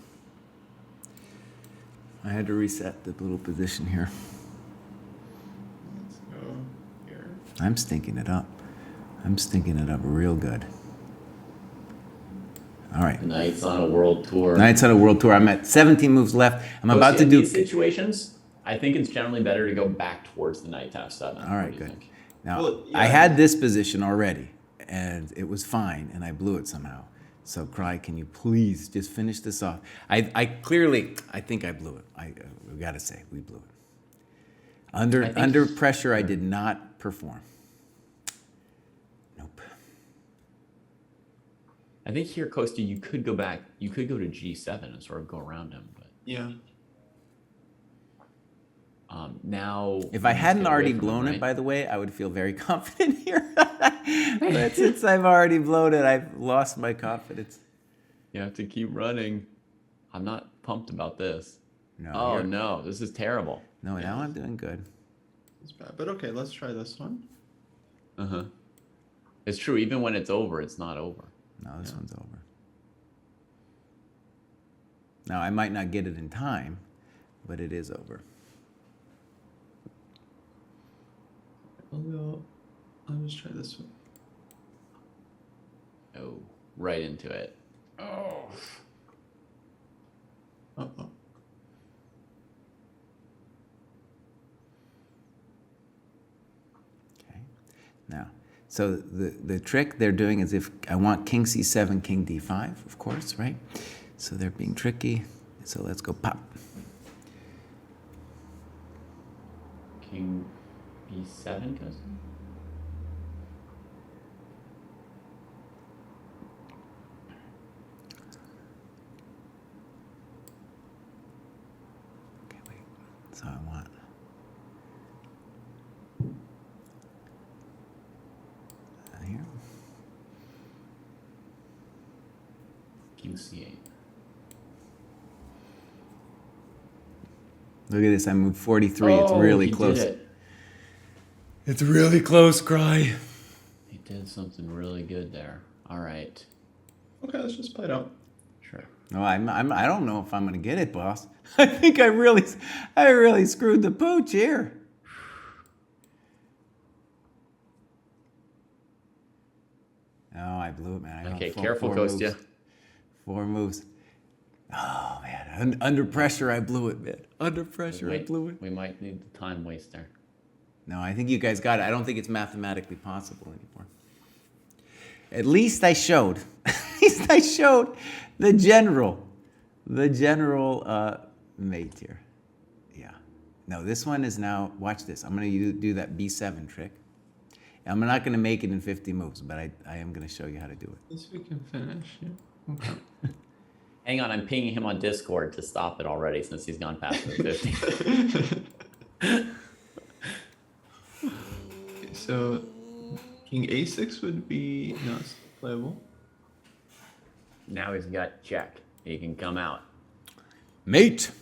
Speaker 1: I had to reset the little position here.
Speaker 2: Let's go here.
Speaker 1: I'm stinking it up. I'm stinking it up real good. All right.
Speaker 3: Knight's on a world tour.
Speaker 1: Knight's on a world tour. I'm at 17 moves left. I'm about to
Speaker 3: in
Speaker 1: do.
Speaker 3: these situations, I think it's generally better to go back towards the knight to f7.
Speaker 1: All right,
Speaker 3: What do you
Speaker 1: good.
Speaker 3: think?
Speaker 1: Now,
Speaker 2: Well, yeah.
Speaker 1: I had this position already, and it was fine, and I blew it somehow. So, Kraai, can you please just finish this off? I think I blew it. We got to say, we blew it. Under pressure, I did not perform. Nope.
Speaker 3: I think here, Kostya, you could go back. You could go to g7 and sort of go around him. But
Speaker 2: Yeah.
Speaker 3: now,
Speaker 1: If I hadn't already blown it, by the way, I would feel very confident here. But since I've already blown it, I've lost my confidence.
Speaker 3: you have to keep running. I'm not pumped about this.
Speaker 1: No.
Speaker 3: Oh
Speaker 1: here-
Speaker 3: no, this is terrible.
Speaker 1: No, now I'm doing good.
Speaker 2: It's bad. But okay, let's try this one.
Speaker 3: It's true. Even when it's over, it's not over.
Speaker 1: No, this one's over. Now, I might not get it in time, but it is over.
Speaker 2: I'll just try this one.
Speaker 3: Oh, right into it. Oh.
Speaker 2: Uh-oh.
Speaker 1: Okay. Now, so the trick they're doing is if I want king c7, king d5, of course, right? So they're being tricky. So let's go pop.
Speaker 3: King b7 goes.
Speaker 1: Okay, wait. So I want. Here.
Speaker 3: King c8.
Speaker 1: Look at this. I moved 43. It's
Speaker 3: Oh,
Speaker 1: really
Speaker 3: he
Speaker 1: close.
Speaker 3: did it.
Speaker 1: It's really close, Kraai.
Speaker 3: He did something really good there. All right.
Speaker 2: Okay, let's just play it out.
Speaker 3: Sure.
Speaker 1: No, I don't know if I'm gonna get it, boss. I think I really screwed the pooch here. No, I blew it, man. I
Speaker 3: Okay,
Speaker 1: got
Speaker 3: careful,
Speaker 1: four
Speaker 3: Kostya.
Speaker 1: moves. 4 moves. Oh man, under pressure, I blew it, man. Under pressure, I blew it.
Speaker 3: We might need the time waster.
Speaker 1: No, I think you guys got it. I don't think it's mathematically possible anymore. At least I showed. At least I showed the general mate here. Yeah. No, this one is now. Watch this. I'm gonna do that B7 trick. I'm not gonna make it in 50 moves, but I am gonna show you how to do it.
Speaker 2: At least we can finish. Yeah. Okay.
Speaker 3: Hang on, I'm pinging him on Discord to stop it already since he's gone past the 50.
Speaker 2: So king a6 would be no, it's playable.
Speaker 3: Now he's got check. He can come out.
Speaker 1: Mate.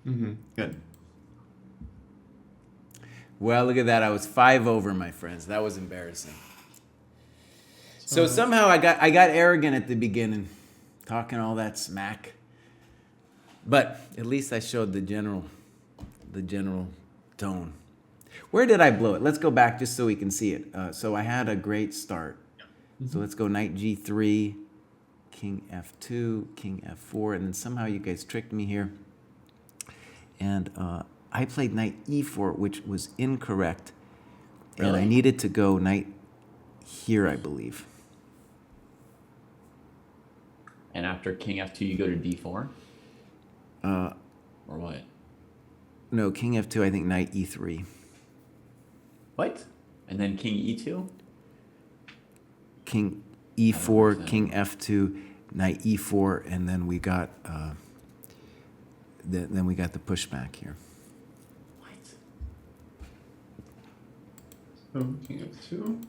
Speaker 2: Good.
Speaker 1: Well, look at that. I was 5 over, my friends. That was embarrassing. So somehow I got arrogant at the beginning, talking all that smack. But at least I showed the general tone. Where did I blow it? Let's go back just so we can see it. So I had a great start. So let's go knight g3, king f2, king f4, and then somehow you guys tricked me here. And I played knight e4, which was incorrect. And I needed to go knight here, I believe.
Speaker 3: And after king f2, you go to d4? Or what?
Speaker 1: No, king f2, I think knight e3.
Speaker 3: What? And then king e2?
Speaker 1: King e4, king f2, knight e4, and then we got then we got the pushback here.
Speaker 3: What?
Speaker 2: So king f2.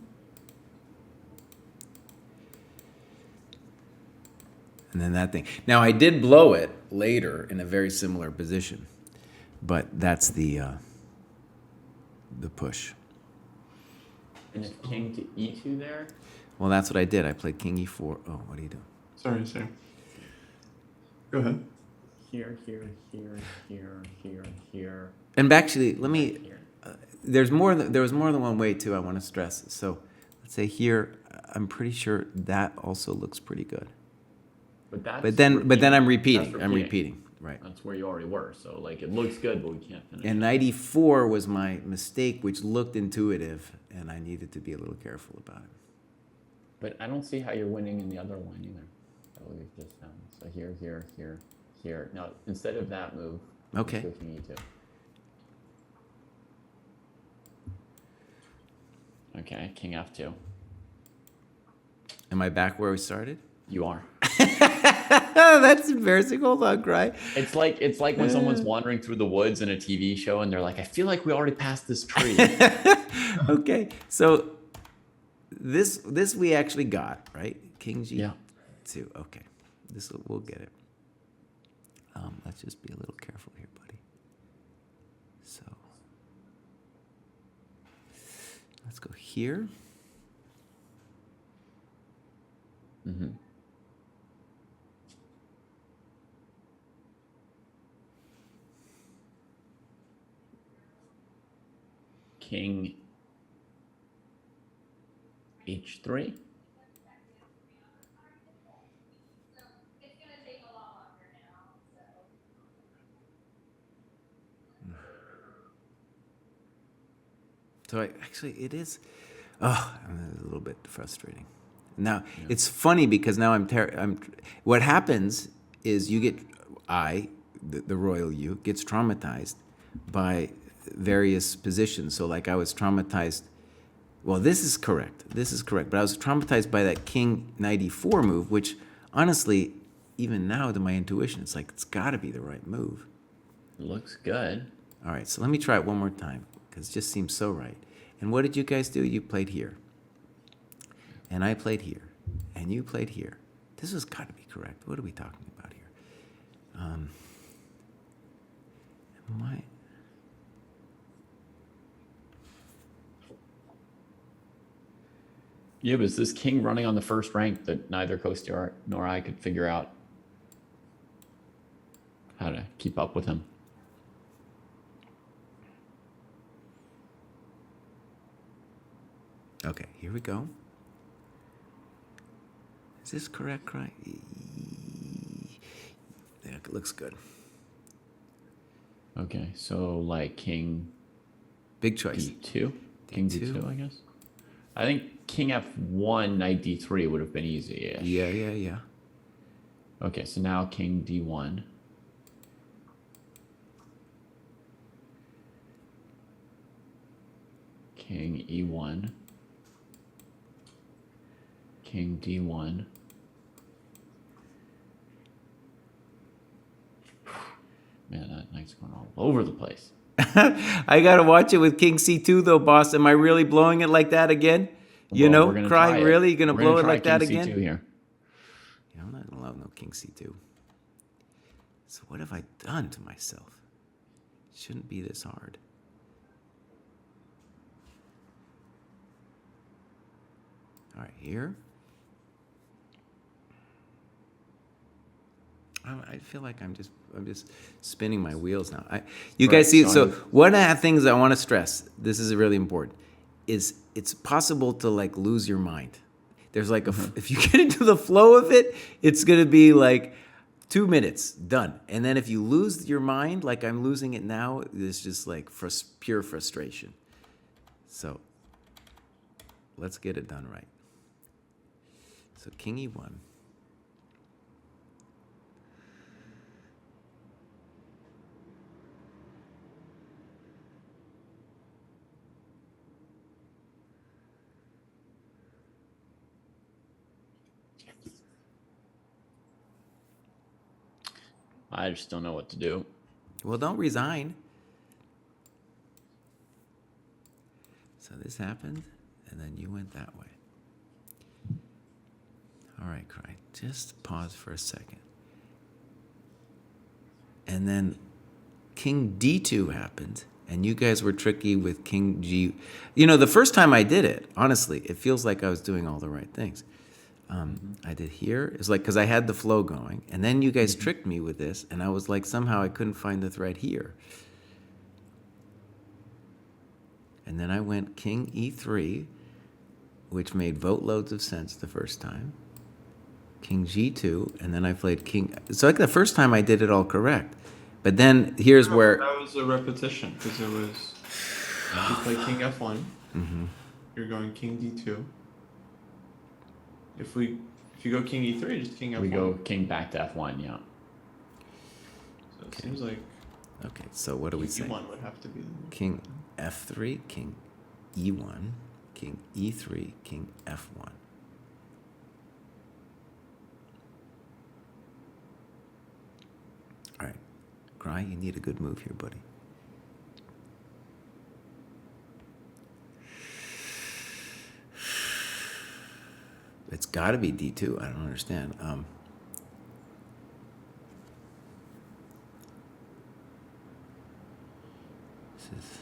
Speaker 1: And then that thing. Now I did blow it later in a very similar position, but that's the push.
Speaker 3: And if king to e2 there?
Speaker 1: Well, that's what I did. I played king e4. Oh, what are you doing?
Speaker 2: Sorry. Go ahead.
Speaker 3: Here.
Speaker 1: And actually, let me.
Speaker 3: Here.
Speaker 1: There was more than one way too. I want to stress. So, let's say here. I'm pretty sure that also looks pretty good.
Speaker 3: But that's
Speaker 1: But then I'm repeating.
Speaker 3: That's
Speaker 1: I'm repeating. Right.
Speaker 3: That's where you already were. So like it looks good, but we can't finish.
Speaker 1: And knight e4 was my mistake, which looked intuitive, and I needed to be a little careful about it.
Speaker 3: But I don't see how you're winning in the other one either. That we've just found. So here. Now instead of that move,
Speaker 1: Okay.
Speaker 3: let's go king e2. Okay, king f2.
Speaker 1: Am I back where we started?
Speaker 3: You are.
Speaker 1: That's embarrassing. Hold on, Kraai.
Speaker 3: It's like when someone's wandering through the woods in a TV show and they're like, I feel like we already passed this tree.
Speaker 1: Okay, so this we actually got, right? King G2.
Speaker 3: Yeah.
Speaker 1: Okay, we'll get it. Let's just be a little careful here, buddy. So let's go here.
Speaker 3: Mm-hmm. King h3.
Speaker 1: So it is. Oh, a little bit frustrating. Now it's funny because now I'm. What happens is you get the royal you gets traumatized by various positions. So like I was traumatized. Well, this is correct. But I was traumatized by that king knight e4 move, which honestly, even now to my intuition, it's like it's got to be the right move.
Speaker 3: Looks good.
Speaker 1: All right, so let me try it one more time because it just seems so right. And what did you guys do? You played here. And I played here. And you played here. This has got to be correct. What are we talking about here?
Speaker 3: Yeah, but it's this king running on the first rank that neither Costiar nor I could figure out how to keep up with him.
Speaker 1: Okay, here we go. Is this correct, Kraai? Yeah, it looks good.
Speaker 3: Okay, so like king
Speaker 1: Big choice.
Speaker 3: d2? King d2, I guess. I think king f1, knight d3 would have been easy.
Speaker 1: Yeah.
Speaker 3: Okay, so now king d1. King e1. King d1. Man, that knight's going all over the place.
Speaker 1: I gotta watch it with king c2 though, boss. Am I really blowing it like that again? You
Speaker 3: Well,
Speaker 1: know,
Speaker 3: we're gonna
Speaker 1: Kraai,
Speaker 3: try it.
Speaker 1: really? You gonna
Speaker 3: We're
Speaker 1: blow it
Speaker 3: try
Speaker 1: like that
Speaker 3: king
Speaker 1: again?
Speaker 3: C2 here.
Speaker 1: Yeah, I'm not gonna allow no king c2. So what have I done to myself? It shouldn't be this hard. All right, here. I feel like I'm just spinning my wheels now. You
Speaker 3: Right,
Speaker 1: guys see,
Speaker 3: so
Speaker 1: so
Speaker 3: I'm-
Speaker 1: one of the things I want to stress, this is really important, is it's possible to like lose your mind. There's like if you get into the flow of it, it's gonna be like 2 minutes done, and then if you lose your mind, like I'm losing it now, it's just like pure frustration. So let's get it done right. So king e1.
Speaker 3: I just don't know what to do.
Speaker 1: Well, don't resign. So this happened, and then you went that way. All right, Kraai, just pause for a second. And then king d2 happened, and you guys were tricky with king g. You know, the first time I did it, honestly, it feels like I was doing all the right things. I did here. It's like, because I had the flow going, and then you guys tricked me with this, and I was like, somehow I couldn't find the thread here. And then I went king e3, which made vote loads of sense the first time. King g2, and then I played king. So like the first time I did it all correct. But then here's where...
Speaker 2: That was a repetition, because it was... You play king f1. You're going king d2. If you go king e3, just king f1.
Speaker 3: We go king back to f1, yeah.
Speaker 2: So it seems like
Speaker 1: Okay, so what do we say?
Speaker 2: e1 would have to be the
Speaker 1: King f3, king e1, king e3, king f1. All right, Kraai, you need a good move here, buddy. It's got to be d2. I don't understand. This is...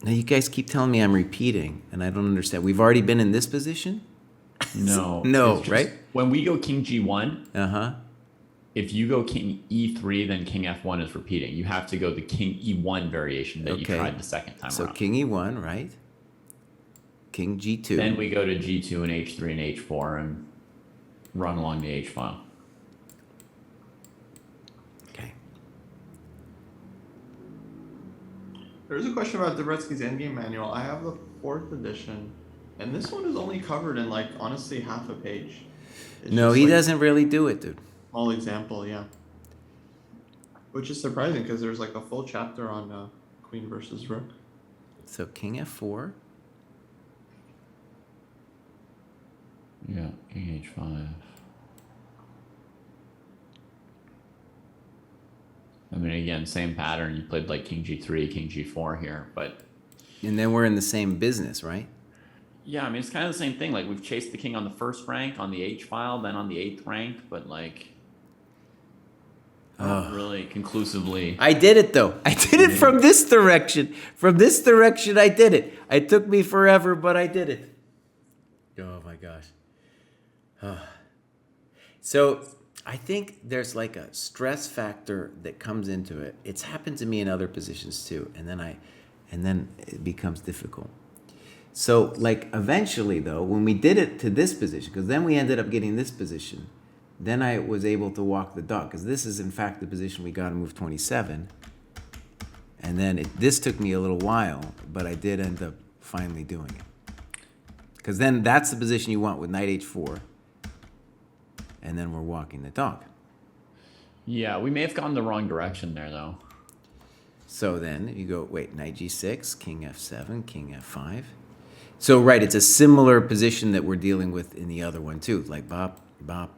Speaker 1: Now you guys keep telling me I'm repeating, and I don't understand. We've already been in this position?
Speaker 3: No.
Speaker 1: No,
Speaker 3: it's just-
Speaker 1: right?
Speaker 3: When we go king g1,
Speaker 1: Uh-huh.
Speaker 3: if you go king e3, then king f1 is repeating. You have to go the king e1 variation that you
Speaker 1: Okay.
Speaker 3: tried the second time
Speaker 1: So
Speaker 3: around.
Speaker 1: king e1, right? King g2.
Speaker 3: Then we go to g2 and h3 and h4 and run along the h file.
Speaker 1: Okay.
Speaker 2: There's a question about Troitsky's Endgame Manual. I have the 4th edition, and this one is only covered in, like, honestly, half a page. It's
Speaker 1: No,
Speaker 2: just,
Speaker 1: he
Speaker 2: like,
Speaker 1: doesn't really do it, dude.
Speaker 2: Small example, yeah. Which is surprising, because there's, like, a full chapter on queen versus rook.
Speaker 1: So king f4.
Speaker 3: Yeah, king h5. I mean, again, same pattern. You played like king g3, king g4 here, but
Speaker 1: And then we're in the same business, right?
Speaker 3: yeah, I mean, it's kind of the same thing. Like we've chased the king on the first rank, on the h file, then on the 8th rank, but like not really conclusively.
Speaker 1: I did it, though. I did it from this direction. From this direction, I did it. It took me forever, but I did it. Oh, my gosh. So I think there's like a stress factor that comes into it. It's happened to me in other positions too, and then it becomes difficult. So like eventually though, when we did it to this position, because then we ended up getting this position, then I was able to walk the dog, because this is in fact the position we got to move 27. And then this took me a little while, but I did end up finally doing it. Because then that's the position you want with knight h4. And then we're walking the dog.
Speaker 3: Yeah, we may have gone the wrong direction there though.
Speaker 1: So then you go, wait, knight g6, king f7, king f5. So, right, it's a similar position that we're dealing with in the other one, too. Like bop, bop,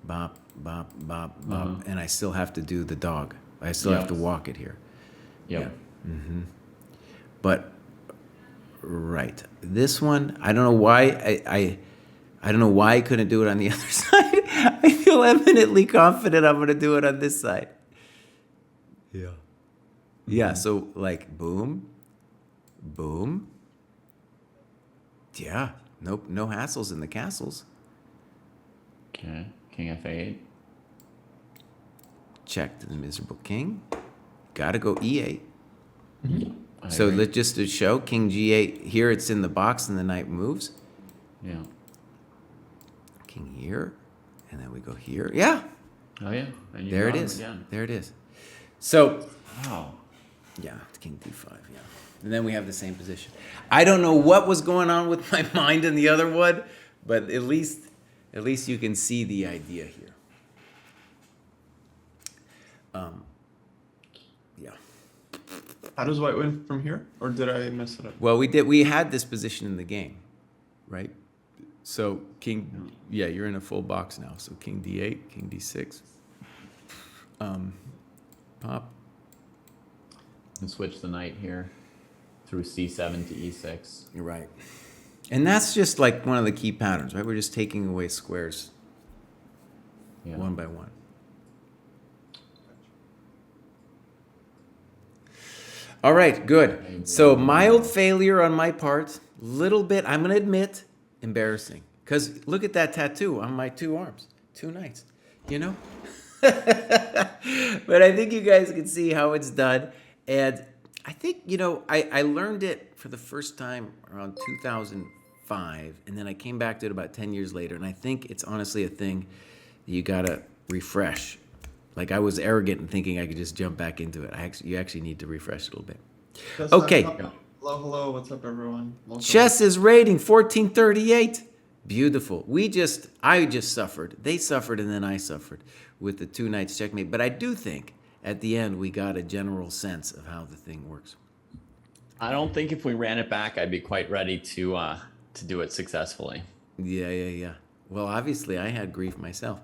Speaker 1: bop, bop, bop, bop. And I still have to do the dog. I still have to walk it here.
Speaker 3: Yep.
Speaker 1: Yeah. But, right. This one, I don't know why I don't know why I couldn't do it on the other side. I feel eminently confident I'm going to do it on this side. Yeah. Yeah, so like boom, boom. Yeah, nope, no hassles in the castles.
Speaker 3: Okay. King f8.
Speaker 1: Check to the miserable king. Gotta go e8.
Speaker 3: I
Speaker 1: So
Speaker 3: agree.
Speaker 1: let's just to show king g8. Here it's in the box and the knight moves.
Speaker 3: Yeah.
Speaker 1: King here, and then we go here. Yeah,
Speaker 3: Oh yeah. And you
Speaker 1: there it
Speaker 3: got him
Speaker 1: is.
Speaker 3: again.
Speaker 1: There it is. So
Speaker 3: Wow.
Speaker 1: yeah, it's king d5, yeah. And then we have the same position. I don't know what was going on with my mind in the other one, but at least you can see the idea here. Yeah.
Speaker 2: How does white win from here? Or did I mess it up?
Speaker 1: Well, we had this position in the game, right? So king, yeah, you're in a full box now. So king d8, king d6, pop.
Speaker 3: And switch the knight here through c7 to e6.
Speaker 1: You're right. And that's just like one of the key patterns, right? We're just taking away squares
Speaker 3: Yeah.
Speaker 1: one by one. All right, good. So mild failure on my part, little bit, I'm going to admit, embarrassing. Because look at that tattoo on my two arms, two knights, you know? But I think you guys can see how it's done. And I think, you know, I learned it for the first time around 2005. And then I came back to it about 10 years later. And I think it's honestly a thing that you got to refresh. Like I was arrogant in thinking I could just jump back into it. You actually need to refresh a little bit.
Speaker 2: That's
Speaker 1: Okay.
Speaker 2: Hello, hello. What's up, everyone? Welcome.
Speaker 1: Chess is rating 1438. Beautiful. I just suffered. They suffered and then I suffered with the two knights checkmate. But I do think at the end we got a general sense of how the thing works.
Speaker 3: I don't think if we ran it back, I'd be quite ready to do it successfully.
Speaker 1: Yeah. Well, obviously I had grief myself.